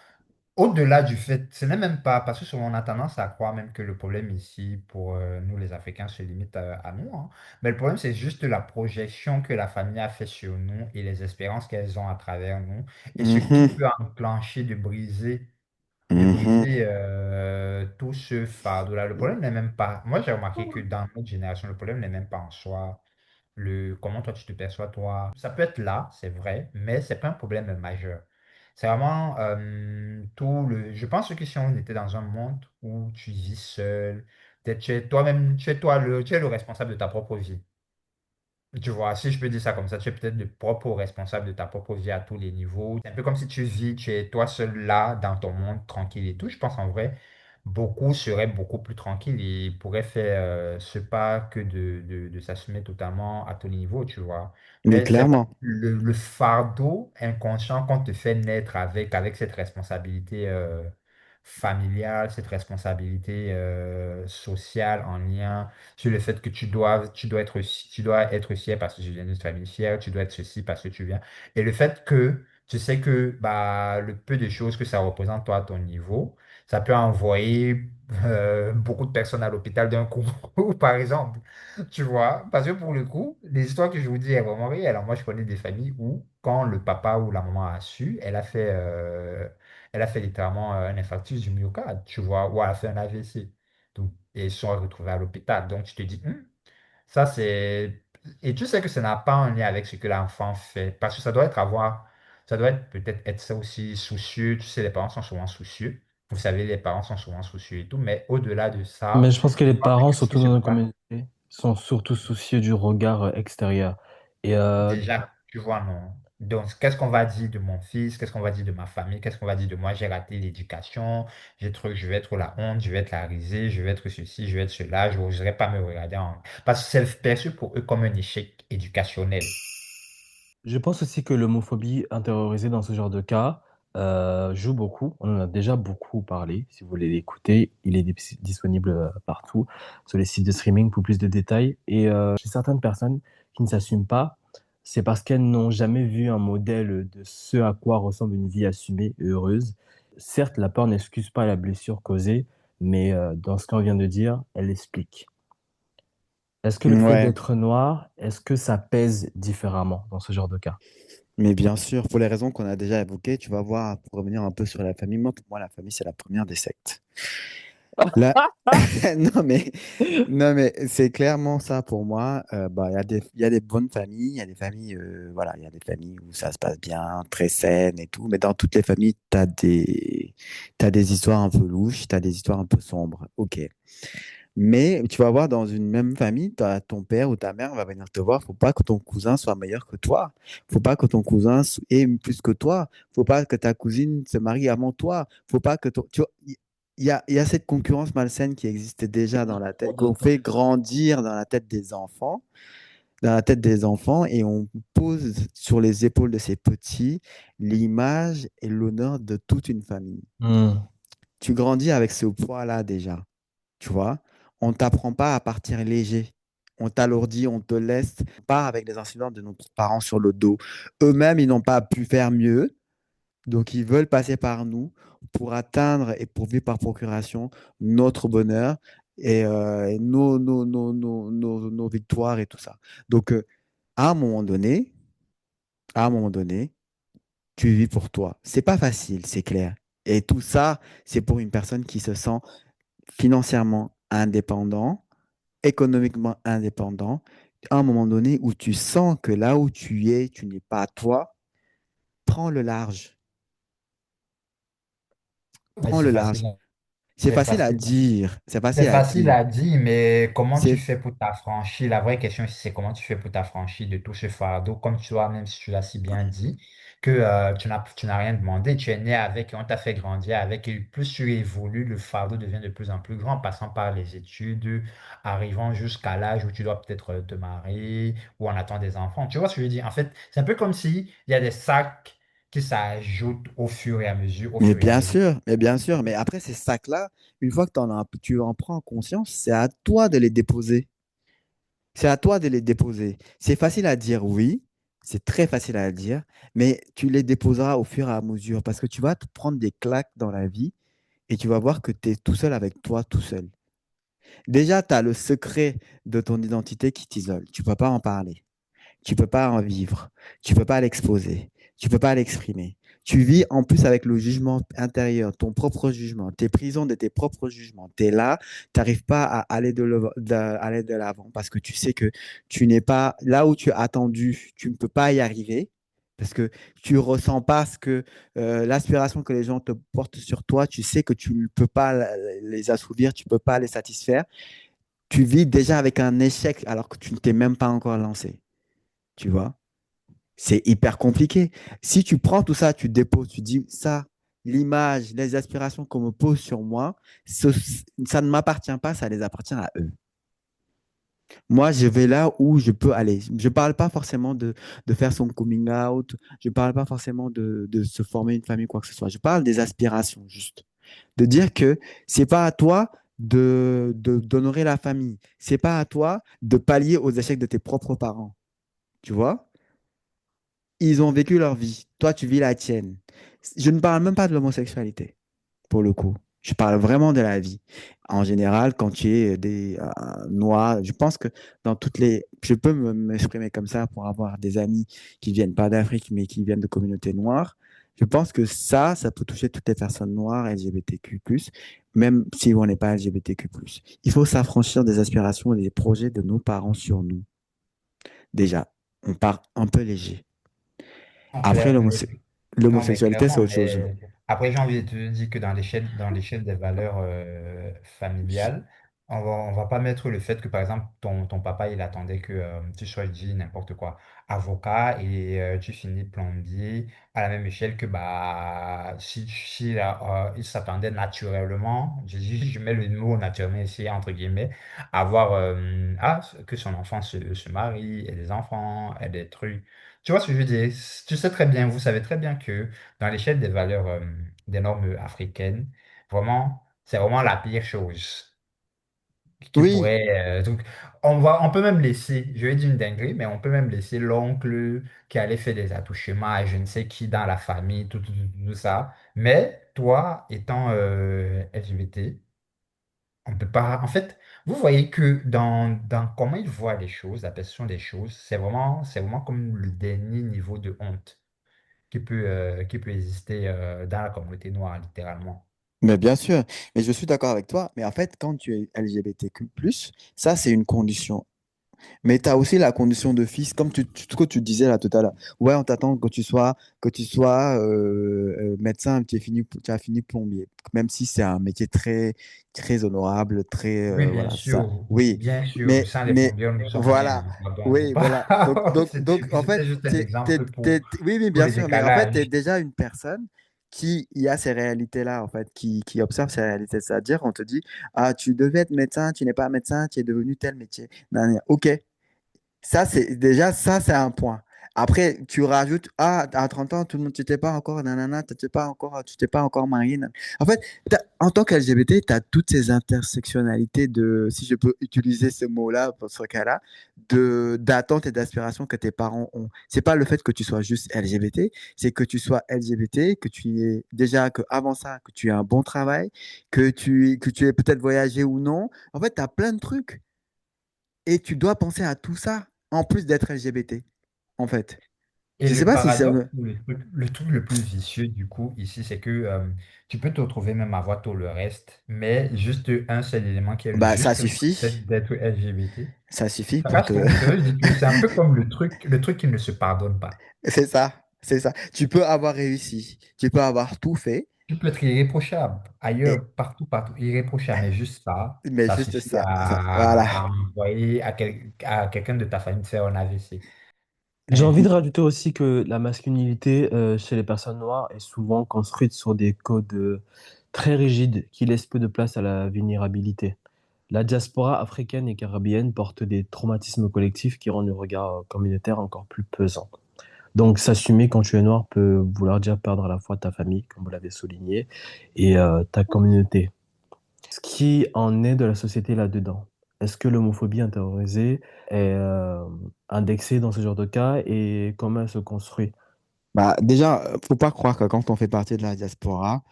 au-delà du fait, ce n'est même pas, parce que souvent on a tendance à croire même que le problème ici, pour nous les Africains, se limite à nous, hein. Mais le problème, c'est juste la projection que la famille a fait sur nous et les espérances qu'elles ont à travers nous, et ce qui Mhm, peut enclencher de mhm. briser tout ce fardeau-là. Le problème n'est même pas, moi j'ai remarqué que dans notre génération, le problème n'est même pas en soi comment toi tu te perçois toi. Ça peut être là, c'est vrai, mais c'est pas un problème majeur. C'est vraiment je pense que si on était dans un monde où tu vis seul, peut-être tu es toi-même, tu es le responsable de ta propre vie. Tu vois, si je peux dire ça comme ça, tu es peut-être le propre responsable de ta propre vie à tous les niveaux. C'est un peu comme si tu vis, tu es toi seul là, dans ton monde, tranquille et tout. Je pense en vrai, beaucoup seraient beaucoup plus tranquilles et pourraient faire ce pas que de s'assumer totalement à tous les niveaux, tu vois. Mais Mais c'est clairement, le fardeau inconscient qu'on te fait naître avec cette responsabilité familiale, cette responsabilité sociale en lien sur le fait que tu dois être fier parce que tu viens d'une famille fière, tu dois être ceci parce que tu viens. Et le fait que tu sais que bah, le peu de choses que ça représente toi à ton niveau, ça peut envoyer beaucoup de personnes à l'hôpital d'un coup, par exemple. Tu vois, parce que pour le coup, les histoires que je vous dis est vraiment réelle. Alors moi, je connais des familles où, quand le papa ou la maman a su, elle a fait littéralement un infarctus du myocarde, tu vois, ou elle a fait un AVC. Donc, et ils sont retrouvés à l'hôpital. Donc, tu te dis, ça c'est... Et tu sais que ça n'a pas un lien avec ce que l'enfant fait. Parce que ça doit être peut-être être ça aussi soucieux. Tu sais, les parents sont souvent soucieux. Vous savez, les parents sont souvent soucieux et tout. Mais au-delà de Mais ça, je pense que je les pense parents, que si surtout ce dans nos pas communautés, sont surtout soucieux du regard extérieur. Et déjà, tu vois, non. Donc, qu'est-ce qu'on va dire de mon fils? Qu'est-ce qu'on va dire de ma famille? Qu'est-ce qu'on va dire de moi? J'ai raté l'éducation, je vais être la honte, je vais être la risée, je vais être ceci, je vais être cela, je n'oserais pas me regarder en... Parce que c'est perçu pour eux comme un échec éducationnel. Je pense aussi que l'homophobie intériorisée dans ce genre de cas joue beaucoup. On en a déjà beaucoup parlé. Si vous voulez l'écouter, il est disponible partout sur les sites de streaming pour plus de détails. Et chez certaines personnes qui ne s'assument pas, c'est parce qu'elles n'ont jamais vu un modèle de ce à quoi ressemble une vie assumée et heureuse. Certes, la peur n'excuse pas la blessure causée, mais dans ce qu'on vient de dire, elle l'explique. Est-ce que le fait Ouais, d'être noir, est-ce que ça pèse différemment dans ce genre de cas? mais bien sûr, pour les raisons qu'on a déjà évoquées, tu vas voir, pour revenir un peu sur la famille, moi, pour moi, la famille, c'est la première des sectes. Là, non, mais, non, mais c'est clairement ça pour moi. Bah, il y a des bonnes familles, il y a des familles, voilà, il y a des familles où ça se passe bien, très saines et tout. Mais dans toutes les familles, t'as des histoires un peu louches, t'as des histoires un peu sombres. Ok. Mais tu vas voir dans une même famille, ton père ou ta mère va venir te voir. Faut pas que ton cousin soit meilleur que toi. Faut pas que ton cousin ait plus que toi. Faut pas que ta cousine se marie avant toi. Faut pas que ton... Tu vois, il y a cette concurrence malsaine qui existe déjà dans la tête, qu'on fait grandir dans la tête des enfants, dans la tête des enfants, et on pose sur les épaules de ces petits l'image et l'honneur de toute une famille. Hmm. Tu grandis avec ce poids-là déjà. Tu vois, on t'apprend pas à partir léger. On t'alourdit, on te laisse pas avec les incidents de nos parents sur le dos. Eux-mêmes, ils n'ont pas pu faire mieux, donc ils veulent passer par nous pour atteindre et pour vivre par procuration notre bonheur et nos victoires et tout ça. Donc, à un moment donné, à un moment donné, tu vis pour toi. C'est pas facile, c'est clair. Et tout ça, c'est pour une personne qui se sent financièrement indépendant, économiquement indépendant, à un moment donné où tu sens que là où tu es, tu n'es pas toi, prends le large. Mais Prends le large. C'est c'est facile à facile. dire. C'est C'est facile à facile dire. à dire, mais comment tu C'est... fais pour t'affranchir? La vraie question, c'est comment tu fais pour t'affranchir de tout ce fardeau, comme tu vois, même si tu l'as si bien dit, que tu n'as rien demandé, tu es né avec et on t'a fait grandir avec, et plus tu évolues, le fardeau devient de plus en plus grand, passant par les études, arrivant jusqu'à l'âge où tu dois peut-être te marier, ou on attend des enfants. Tu vois ce que je veux dire? En fait, c'est un peu comme si il y a des sacs qui s'ajoutent au fur et à mesure, au fur et à mesure. Mais bien sûr. Mais après, ces sacs-là, une fois que tu en prends conscience, c'est à toi de les déposer. C'est à toi de les déposer. C'est facile à dire oui, c'est très facile à dire, mais tu les déposeras au fur et à mesure parce que tu vas te prendre des claques dans la vie et tu vas voir que tu es tout seul avec toi, tout seul. Déjà, tu as le secret de ton identité qui t'isole. Tu ne peux pas en parler. Tu peux pas en vivre. Tu peux pas l'exposer. Tu peux pas l'exprimer. Tu vis en plus avec le jugement intérieur, ton propre jugement. Tu es prison de tes propres jugements. Tu es là, tu n'arrives pas à aller de l'avant parce que tu sais que tu n'es pas là où tu as attendu. Tu ne peux pas y arriver parce que tu ressens pas ce que l'aspiration que les gens te portent sur toi. Tu sais que tu ne peux pas les assouvir, tu ne peux pas les satisfaire. Tu vis déjà avec un échec alors que tu ne t'es même pas encore lancé. Tu vois? C'est hyper compliqué. Si tu prends tout ça, tu déposes, tu dis ça, l'image, les aspirations qu'on me pose sur moi, ça ne m'appartient pas, ça les appartient à eux. Moi, je vais là où je peux aller. Je ne parle pas forcément de faire son coming out, je ne parle pas forcément de se former une famille, quoi que ce soit. Je parle des aspirations, juste. De dire que c'est pas à toi d'honorer la famille. C'est pas à toi de pallier aux échecs de tes propres parents. Tu vois? Ils ont vécu leur vie. Toi, tu vis la tienne. Je ne parle même pas de l'homosexualité, pour le coup. Je parle vraiment de la vie. En général, quand tu es des noirs, je pense que dans toutes les... Je peux m'exprimer comme ça pour avoir des amis qui viennent pas d'Afrique, mais qui viennent de communautés noires. Je pense que ça peut toucher toutes les personnes noires, LGBTQ+, même si on n'est pas LGBTQ+. Il faut s'affranchir des aspirations et des projets de nos parents sur nous. Déjà, on part un peu léger. En Après, clair, non, mais l'homosexualité, c'est clairement, autre chose. mais après, j'ai envie de te dire que dans l'échelle des valeurs familiales, on va pas mettre le fait que, par exemple, ton papa, il attendait que tu sois, je dis n'importe quoi, avocat et tu finis plombier à la même échelle que, bah, si il s'attendait naturellement, je mets le mot naturellement ici, entre guillemets, à voir que son enfant se marie, ait des enfants, ait des trucs. Tu vois ce que je veux dire? Tu sais très bien, vous savez très bien que dans l'échelle des valeurs, des normes africaines, vraiment, c'est vraiment la pire chose qui Oui, pourrait. Donc, on peut même laisser, je vais dire une dinguerie, mais on peut même laisser l'oncle qui allait faire des attouchements à je ne sais qui dans la famille, tout ça. Mais toi, étant LGBT, on peut pas. En fait, vous voyez que dans comment ils voient les choses, la perception des choses, c'est vraiment comme le dernier niveau de honte qui peut exister dans la communauté noire, littéralement. mais bien sûr, mais je suis d'accord avec toi. Mais en fait, quand tu es LGBTQ+, ça, c'est une condition. Mais tu as aussi la condition de fils, comme ce que tu disais là tout à l'heure. Ouais, on t'attend que tu sois médecin, tu as fini plombier. Même si c'est un métier très, très honorable, très, Oui, voilà, ça. Oui, bien sûr, sans les mais plombiers, nous ne sommes rien, voilà. hein. Pardon, faut Oui, voilà. pas. Donc, en fait, C'était juste un exemple oui, oui, pour bien le sûr. Mais en fait, tu es décalage. déjà une personne qui y a ces réalités-là, en fait, qui observe ces réalités. C'est-à-dire, on te dit, ah, tu devais être médecin, tu n'es pas médecin, tu es devenu tel métier. Nan, nan. OK, ça, c'est déjà, ça, c'est un point. Après, tu rajoutes, ah, à 30 ans, tout le monde, tu t'es pas encore, nanana, tu t'es pas encore marié. En fait, en tant qu'LGBT, tu as toutes ces intersectionnalités de, si je peux utiliser ce mot-là pour ce cas-là, d'attentes et d'aspirations que tes parents ont. C'est pas le fait que tu sois juste LGBT, c'est que tu sois LGBT, que tu aies déjà, que avant ça, que tu aies un bon travail, que tu aies peut-être voyagé ou non. En fait, tu as plein de trucs. Et tu dois penser à tout ça, en plus d'être LGBT, en fait. Et Je sais le pas si ça paradoxe, me... ou le truc le plus vicieux du coup ici, c'est que tu peux te retrouver même à avoir tout le reste, mais juste un seul élément qui est Bah, juste le fait suffit. d'être LGBT. Ça suffit Ça pour casse te... tout. C'est vrai, je dis que c'est un peu comme le truc qui ne se pardonne pas. C'est ça, c'est ça. Tu peux avoir réussi, tu peux avoir tout fait, Tu peux être irréprochable et... ailleurs, partout, irréprochable, mais juste ça, mais ça juste suffit ça. Voilà. à envoyer à quelqu'un de ta famille de faire un AVC. J'ai envie Mais de rajouter aussi que la masculinité chez les personnes noires est souvent construite sur des codes très rigides qui laissent peu de place à la vulnérabilité. La diaspora africaine et caribéenne porte des traumatismes collectifs qui rendent le regard communautaire encore plus pesant. Donc, s'assumer quand tu es noir peut vouloir dire perdre à la fois ta famille, comme vous l'avez souligné, et ta communauté. Ce qui en est de la société là-dedans? Est-ce que l'homophobie intériorisée est indexée dans ce genre de cas et comment elle se construit? Bah, déjà, faut pas croire que quand on fait partie de la diaspora,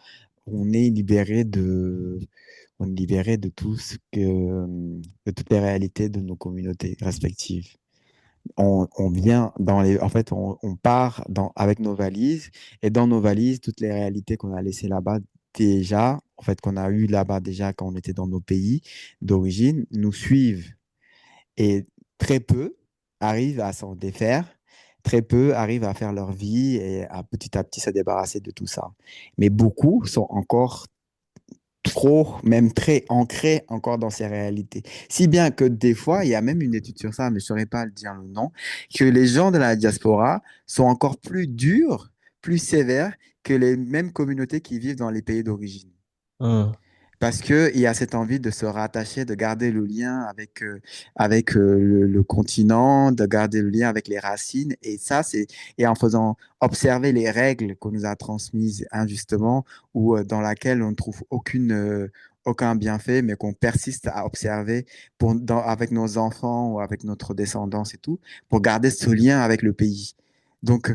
on est on est libéré de tout ce que, de toutes les réalités de nos communautés respectives. On vient dans les, en fait, on part avec nos valises et dans nos valises, toutes les réalités qu'on a laissées là-bas déjà, en fait, qu'on a eues là-bas déjà quand on était dans nos pays d'origine, nous suivent. Et très peu arrivent à s'en défaire, très peu arrivent à faire leur vie et à petit se débarrasser de tout ça. Mais beaucoup sont encore trop, même très ancré encore dans ces réalités. Si bien que des fois, il y a même une étude sur ça, mais je ne saurais pas le dire le nom, que les gens de la diaspora sont encore plus durs, plus sévères que les mêmes communautés qui vivent dans les pays d'origine. Hmm. Parce qu'il y a cette envie de se rattacher, de garder le lien avec le continent, de garder le lien avec les racines. Et ça, et en faisant observer les règles qu'on nous a transmises injustement ou dans laquelle on ne trouve aucun bienfait, mais qu'on persiste à observer avec nos enfants ou avec notre descendance et tout, pour garder ce lien avec le pays. Donc,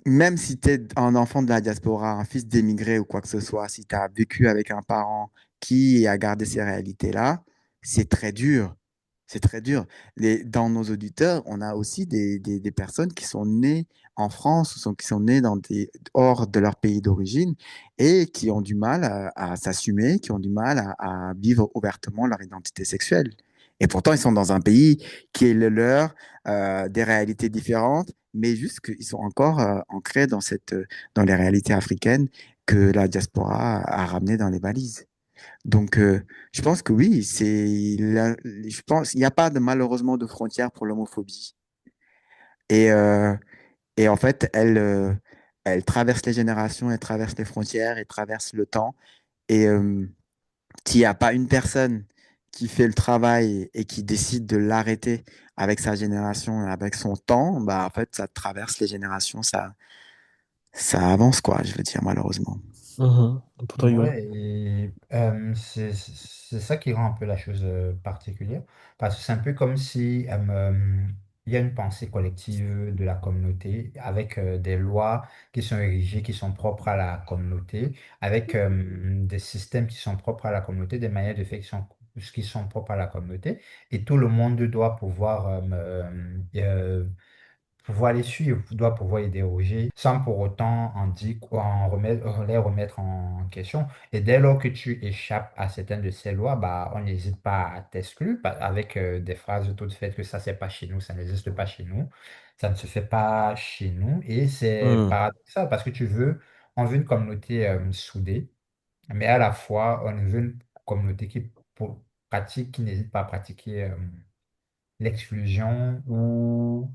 même si tu es un enfant de la diaspora, un fils d'émigré ou quoi que ce soit, si tu as vécu avec un parent qui a gardé ces réalités-là, c'est très dur. C'est très dur. Dans nos auditeurs, on a aussi des personnes qui sont nées en France, qui sont nées hors de leur pays d'origine et qui ont du mal à s'assumer, qui ont du mal à vivre ouvertement leur identité sexuelle. Et pourtant, ils sont dans un pays qui est le leur, des réalités différentes, mais juste qu'ils sont encore ancrés dans dans les réalités africaines que la diaspora a ramenées dans les valises. Donc, je pense que oui, je pense, il n'y a pas malheureusement de frontière pour l'homophobie. Et, euh, et en fait, elle traverse les générations, elle traverse les frontières, elle traverse le temps. Et s'il n'y a pas une personne qui fait le travail et qui décide de l'arrêter avec sa génération, avec son temps, bah, en fait, ça traverse les générations, ça avance, quoi, je veux dire, malheureusement. Mhm. Pour toi, Yuri? Ouais, et c'est ça qui rend un peu la chose particulière, parce que c'est un peu comme si il y a une pensée collective de la communauté avec des lois qui sont érigées, qui sont propres à la communauté, avec des systèmes qui sont propres à la communauté, des manières de faire qui sont propres à la communauté, et tout le monde doit pouvoir les suivre, doit pouvoir y déroger sans pour autant les remettre en question. Et dès lors que tu échappes à certaines de ces lois, bah, on n'hésite pas à t'exclure avec des phrases toutes faites que ça, c'est pas chez nous, ça n'existe pas chez nous, ça ne se fait pas chez nous. Et c'est Mhm. paradoxal parce que on veut une communauté soudée, mais à la fois, on veut une communauté qui n'hésite pas à pratiquer l'exclusion ou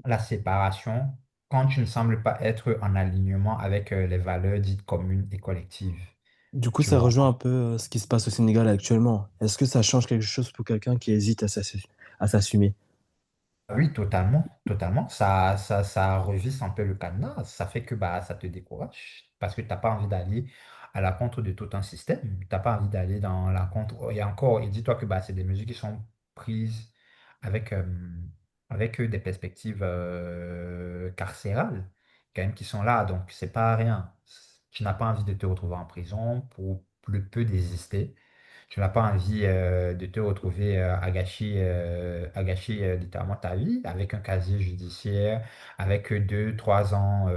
la séparation quand tu ne sembles pas être en alignement avec les valeurs dites communes et collectives. Du coup, Tu ça vois? rejoint un peu ce qui se passe au Sénégal actuellement. Est-ce que ça change quelque chose pour quelqu'un qui hésite à s'assumer? Oui, totalement, totalement. Ça revisse un peu le cadenas. Ça fait que bah, ça te décourage parce que tu n'as pas envie d'aller à la contre de tout un système. Tu n'as pas envie d'aller dans la contre. Et encore, et dis-toi que bah, c'est des mesures qui sont prises avec, euh, avec des perspectives carcérales, quand même, qui sont là. Donc, c'est pas rien. Tu n'as pas envie de te retrouver en prison pour le peu désister. Tu n'as pas envie de te retrouver à gâcher littéralement ta vie avec un casier judiciaire, avec 2, 3 ans,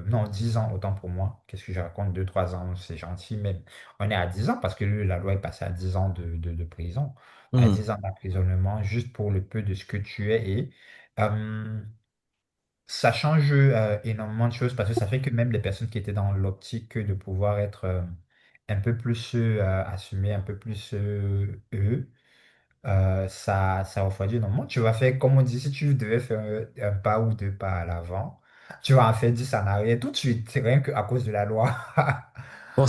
non, 10 ans, autant pour moi. Qu'est-ce que je raconte? 2, 3 ans, c'est gentil, mais on est à 10 ans parce que la loi est passée à 10 ans de prison, à Mhm. 10 ans d'emprisonnement, juste pour le peu de ce que tu es. Et euh, ça change énormément de choses parce que ça fait que même les personnes qui étaient dans l'optique de pouvoir être un peu plus assumés, un peu plus eux, ça refroidit énormément. Tu vas faire, comme on dit, si tu devais faire un pas ou 2 pas à l'avant, tu vas en faire 10 en arrière tout de suite, rien qu'à cause de la loi.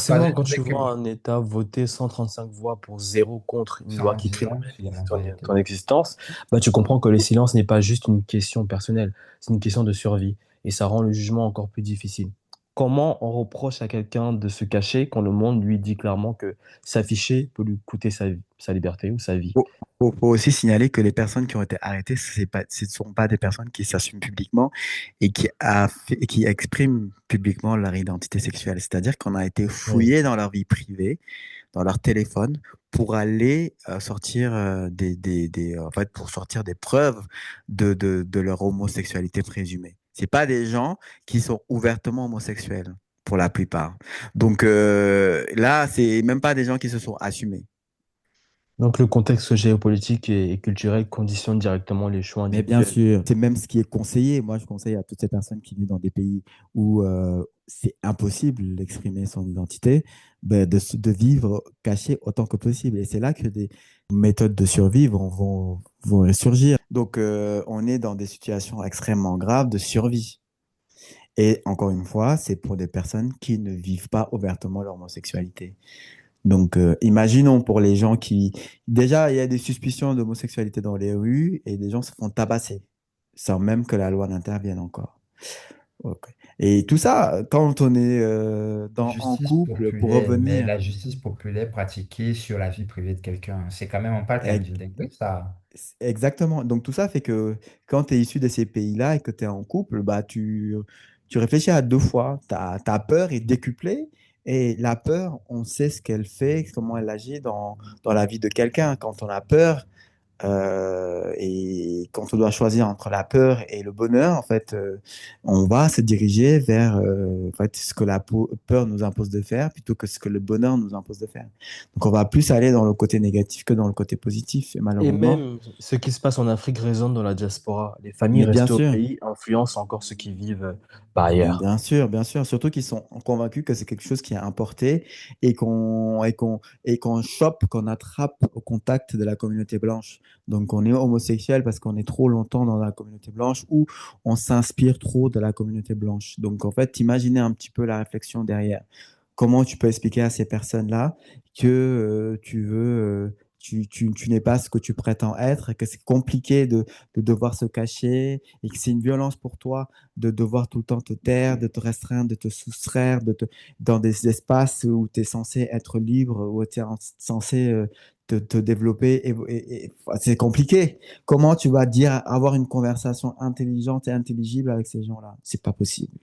Parce Forcément, que quand tu tu sais que vois un État voter 135 voix pour zéro contre une loi sans qui disons criminalise sur la ton, mentalité. ton existence, bah, tu comprends que le silence n'est pas juste une question personnelle, c'est une question de survie. Et ça rend le jugement encore plus difficile. Comment on reproche à quelqu'un de se cacher quand le monde lui dit clairement que s'afficher peut lui coûter sa liberté ou sa vie? Faut aussi signaler que les personnes qui ont été arrêtées, ce ne sont pas des personnes qui s'assument publiquement et qui expriment publiquement leur identité sexuelle. C'est-à-dire qu'on a été Oui. fouillé dans leur vie privée, dans leur téléphone, pour aller sortir en fait, pour sortir des preuves de leur homosexualité présumée. C'est pas des gens qui sont ouvertement homosexuels pour la plupart. Donc là, c'est même pas des gens qui se sont assumés. Donc le contexte géopolitique et culturel conditionne directement les choix Mais bien individuels. sûr, c'est même ce qui est conseillé. Moi, je conseille à toutes ces personnes qui vivent dans des pays où c'est impossible d'exprimer son identité, ben, de vivre caché autant que possible. Et c'est là que des méthodes de survie vont ressurgir. Donc, on est dans des situations extrêmement graves de survie. Et encore une fois, c'est pour des personnes qui ne vivent pas ouvertement leur homosexualité. Donc, imaginons pour les gens qui... Déjà, il y a des suspicions d'homosexualité dans les rues et des gens se font tabasser sans même que la loi n'intervienne encore. Ok. Et tout ça, quand on est en Justice couple, pour populaire, mais revenir, la justice populaire pratiquée sur la vie privée de quelqu'un, c'est quand même, on parle quand même ex- d'une dinguerie, ça. exactement. Donc, tout ça fait que quand tu es issu de ces pays-là et que tu es en couple, bah, tu réfléchis à deux fois. Ta peur est décuplée. Et la peur, on sait ce qu'elle fait, comment elle agit dans la vie de quelqu'un. Quand on a peur, Et quand on doit choisir entre la peur et le bonheur, en fait, on va se diriger vers en fait, ce que peur nous impose de faire plutôt que ce que le bonheur nous impose de faire. Donc, on va plus aller dans le côté négatif que dans le côté positif. Et Et malheureusement, même ce qui se passe en Afrique résonne dans la diaspora. Les familles mais bien restées au sûr. pays influencent encore ceux qui vivent par ailleurs. Bien sûr, surtout qu'ils sont convaincus que c'est quelque chose qui est importé et qu'on chope, qu'on attrape au contact de la communauté blanche. Donc on est homosexuel parce qu'on est trop longtemps dans la communauté blanche ou on s'inspire trop de la communauté blanche. Donc en fait, imaginez un petit peu la réflexion derrière. Comment tu peux expliquer à ces personnes-là que tu n'es pas ce que tu prétends être et que c'est compliqué de devoir se cacher et que c'est une violence pour toi de devoir tout le temps te taire, de te restreindre, de te soustraire, dans des espaces où tu es censé être libre, où tu es censé te développer. Enfin, c'est compliqué. Comment tu vas dire, avoir une conversation intelligente et intelligible avec ces gens-là? C'est pas possible.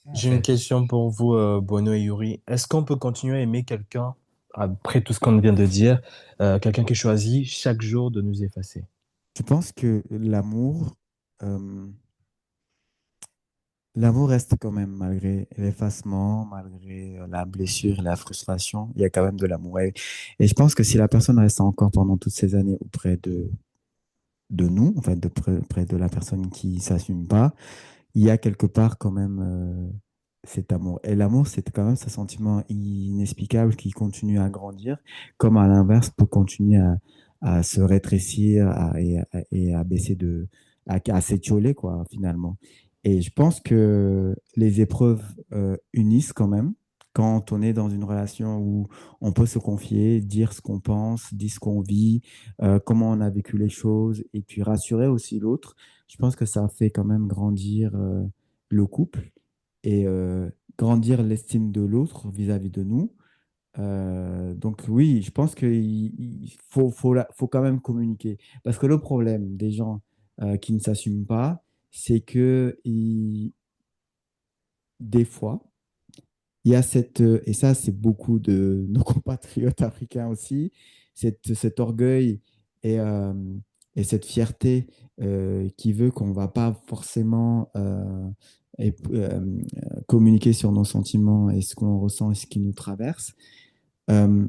En J'ai une fait, question pour vous, Bono et Yuri. Est-ce qu'on peut continuer à aimer quelqu'un, après tout ce qu'on vient de dire, quelqu'un qui choisit chaque jour de nous effacer? Je pense que euh, l'amour reste quand même, malgré l'effacement, malgré la blessure et la frustration, il y a quand même de l'amour. Et je pense que si la personne reste encore pendant toutes ces années auprès de nous, en fait, près de la personne qui s'assume pas, il y a quelque part quand même cet amour. Et l'amour, c'est quand même ce sentiment inexplicable qui continue à grandir, comme à l'inverse peut continuer à se rétrécir et à baisser à s'étioler, quoi, finalement. Et je pense que les épreuves unissent quand même. Quand on est dans une relation où on peut se confier, dire ce qu'on pense, dire ce qu'on vit, comment on a vécu les choses, et puis rassurer aussi l'autre, je pense que ça fait quand même grandir le couple et grandir l'estime de l'autre vis-à-vis de nous. Donc oui, je pense qu'il faut quand même communiquer. Parce que le problème des gens qui ne s'assument pas, c'est que des fois, il y a et ça c'est beaucoup de nos compatriotes africains aussi, cet orgueil et, euh, et cette fierté qui veut qu'on ne va pas forcément communiquer sur nos sentiments et ce qu'on ressent et ce qui nous traverse. Euh,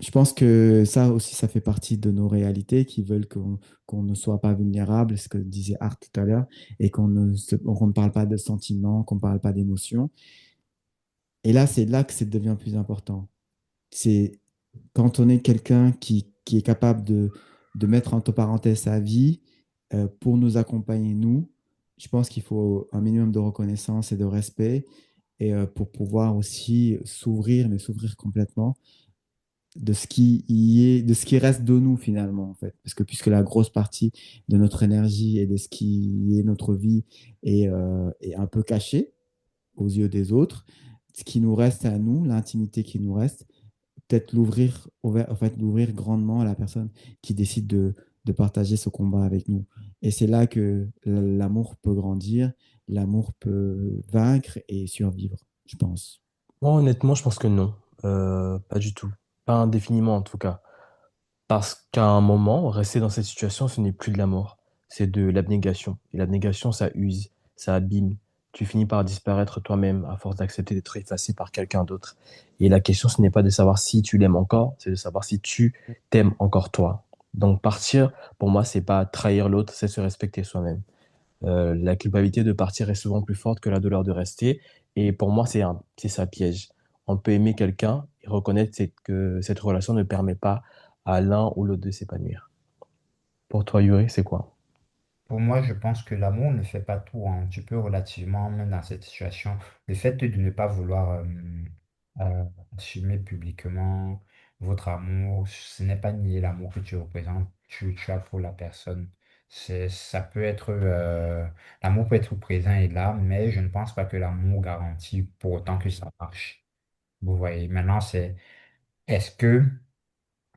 je pense que ça aussi, ça fait partie de nos réalités qui veulent qu'on ne soit pas vulnérable, ce que disait Art tout à l'heure, et qu'on ne parle pas de sentiments, qu'on ne parle pas d'émotions. Et là, c'est là que ça devient plus important. C'est quand on est quelqu'un qui est capable de mettre entre parenthèses sa vie pour nous accompagner, nous, je pense qu'il faut un minimum de reconnaissance et de respect et pour pouvoir aussi s'ouvrir, mais s'ouvrir complètement de ce qui y est, de ce qui reste de nous finalement, en fait. Parce que puisque la grosse partie de notre énergie et de ce qui est notre vie est un peu cachée aux yeux des autres, ce qui nous reste à nous, l'intimité qui nous reste, peut-être en fait, l'ouvrir grandement à la personne qui décide de partager ce combat avec nous. Et c'est là que l'amour peut grandir, l'amour peut vaincre et survivre, je pense. Moi, honnêtement, je pense que non. Pas du tout. Pas indéfiniment, en tout cas. Parce qu'à un moment, rester dans cette situation, ce n'est plus de l'amour. C'est de l'abnégation. Et l'abnégation, ça use, ça abîme. Tu finis par disparaître toi-même à force d'accepter d'être effacé par quelqu'un d'autre. Et la question, ce n'est pas de savoir si tu l'aimes encore, c'est de savoir si tu t'aimes encore toi. Donc partir, pour moi, c'est pas trahir l'autre, c'est se respecter soi-même. La culpabilité de partir est souvent plus forte que la douleur de rester. Et pour moi, c'est ça piège. On peut aimer quelqu'un et reconnaître que cette relation ne permet pas à l'un ou l'autre de s'épanouir. Pour toi, Yuri, c'est quoi? pour moi, je pense que l'amour ne fait pas tout, hein. Tu peux relativement, même dans cette situation, le fait de ne pas vouloir euh, assumer publiquement votre amour, ce n'est pas nier l'amour que tu représentes, tu as pour la personne. Ça peut être, l'amour peut être présent et là, mais je ne pense pas que l'amour garantit pour autant que ça marche. Vous voyez, maintenant, est-ce que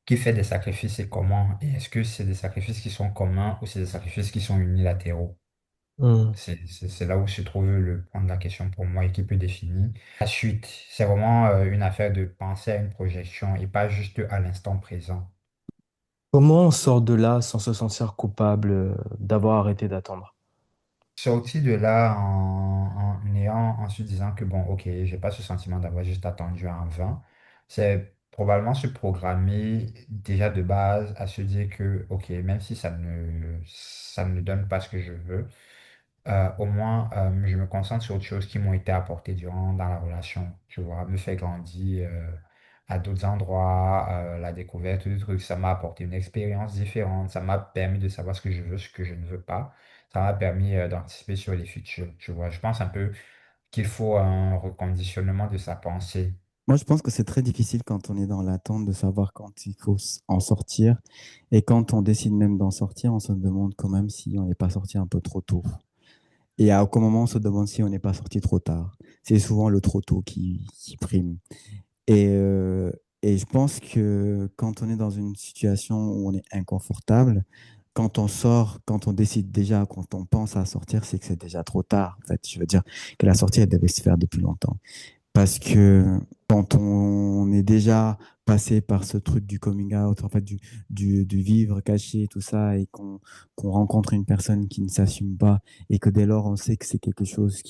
qui fait des sacrifices et comment? Et est-ce que c'est des sacrifices qui sont communs ou c'est des sacrifices qui sont unilatéraux? Hmm. C'est là où se trouve le point de la question pour moi et qui peut définir. La suite, c'est vraiment une affaire de penser à une projection et pas juste à l'instant présent. Comment on sort de là sans se sentir coupable d'avoir arrêté d'attendre? Sorti de là en se disant que bon, ok, j'ai pas ce sentiment d'avoir juste attendu en vain. C'est probablement se programmer déjà de base à se dire que, ok, même si ça ne donne pas ce que je veux, au moins je me concentre sur autre chose qui m'ont été apportées dans la relation, tu vois, me faire grandir à d'autres endroits, la découverte de trucs, ça m'a apporté une expérience différente, ça m'a permis de savoir ce que je veux, ce que je ne veux pas. Ça m'a permis d'anticiper sur les futurs, tu vois. Je pense un peu qu'il faut un reconditionnement de sa pensée. Moi, je pense que c'est très difficile quand on est dans l'attente de savoir quand il faut en sortir. Et quand on décide même d'en sortir, on se demande quand même si on n'est pas sorti un peu trop tôt. Et à aucun moment, on se demande si on n'est pas sorti trop tard. C'est souvent le trop tôt qui prime. Et, euh, et je pense que quand on est dans une situation où on est inconfortable, quand on sort, quand on décide déjà, quand on pense à sortir, c'est que c'est déjà trop tard. En fait, je veux dire que la sortie, elle devait se faire depuis longtemps. Parce que quand on est déjà passé par ce truc du coming out, en fait, du vivre caché, tout ça, et qu'on rencontre une personne qui ne s'assume pas, et que dès lors, on sait que c'est quelque chose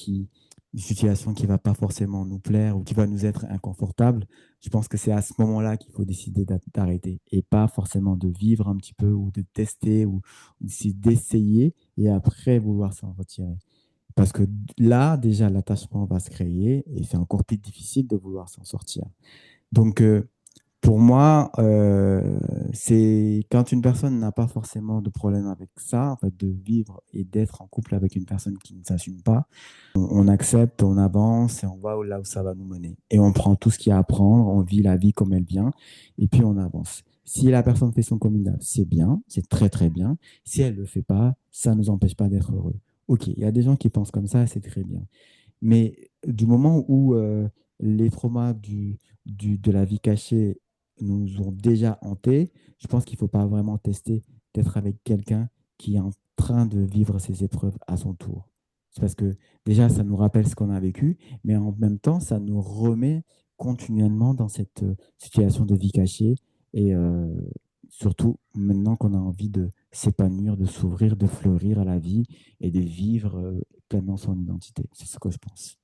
une situation qui va pas forcément nous plaire ou qui va nous être inconfortable, je pense que c'est à ce moment-là qu'il faut décider d'arrêter et pas forcément de vivre un petit peu ou de tester ou d'essayer et après vouloir s'en retirer. Parce que là, déjà, l'attachement va se créer et c'est encore plus difficile de vouloir s'en sortir. Donc, pour moi, c'est quand une personne n'a pas forcément de problème avec ça, en fait, de vivre et d'être en couple avec une personne qui ne s'assume pas, on accepte, on avance et on voit là où ça va nous mener. Et on prend tout ce qu'il y a à prendre, on vit la vie comme elle vient et puis on avance. Si la personne fait son coming out, c'est bien, c'est très très bien. Si elle ne le fait pas, ça ne nous empêche pas d'être heureux. Ok, il y a des gens qui pensent comme ça, c'est très bien. Mais du moment où les traumas de la vie cachée nous ont déjà hantés, je pense qu'il ne faut pas vraiment tester d'être avec quelqu'un qui est en train de vivre ses épreuves à son tour. C'est parce que déjà, ça nous rappelle ce qu'on a vécu, mais en même temps, ça nous remet continuellement dans cette situation de vie cachée et surtout maintenant qu'on a envie de s'épanouir, de s'ouvrir, de fleurir à la vie et de vivre pleinement son identité. C'est ce que je pense.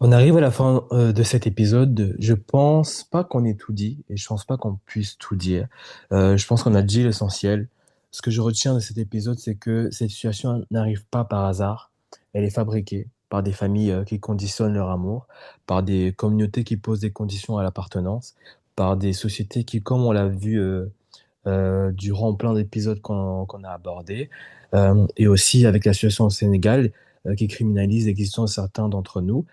On arrive à la fin de cet épisode. Je pense pas qu'on ait tout dit et je pense pas qu'on puisse tout dire. Je pense qu'on a dit l'essentiel. Ce que je retiens de cet épisode, c'est que cette situation n'arrive pas par hasard. Elle est fabriquée par des familles qui conditionnent leur amour, par des communautés qui posent des conditions à l'appartenance, par des sociétés qui, comme on l'a vu durant plein d'épisodes qu'on a abordés, et aussi avec la situation au Sénégal qui criminalise l'existence de certains d'entre nous.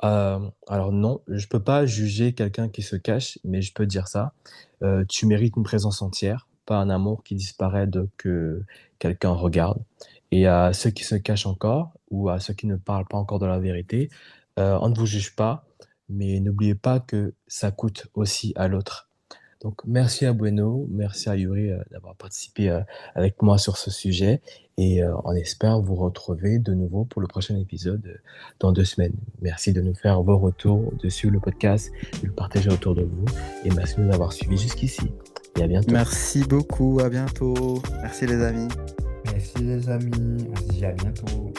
Alors non, je peux pas juger quelqu'un qui se cache, mais je peux dire ça. Tu mérites une présence entière, pas un amour qui disparaît de que quelqu'un regarde. Et à ceux qui se cachent encore, ou à ceux qui ne parlent pas encore de la vérité, on ne vous juge pas, mais n'oubliez pas que ça coûte aussi à l'autre. Donc, merci à Bueno, merci à Yuri d'avoir participé avec moi sur ce sujet et on espère vous retrouver de nouveau pour le prochain épisode dans 2 semaines. Merci de nous faire vos retours, de suivre le podcast, de le partager autour de vous et merci de nous avoir suivis jusqu'ici. Et à bientôt. Merci beaucoup, à bientôt. Merci les amis. Merci les amis, on se dit à bientôt.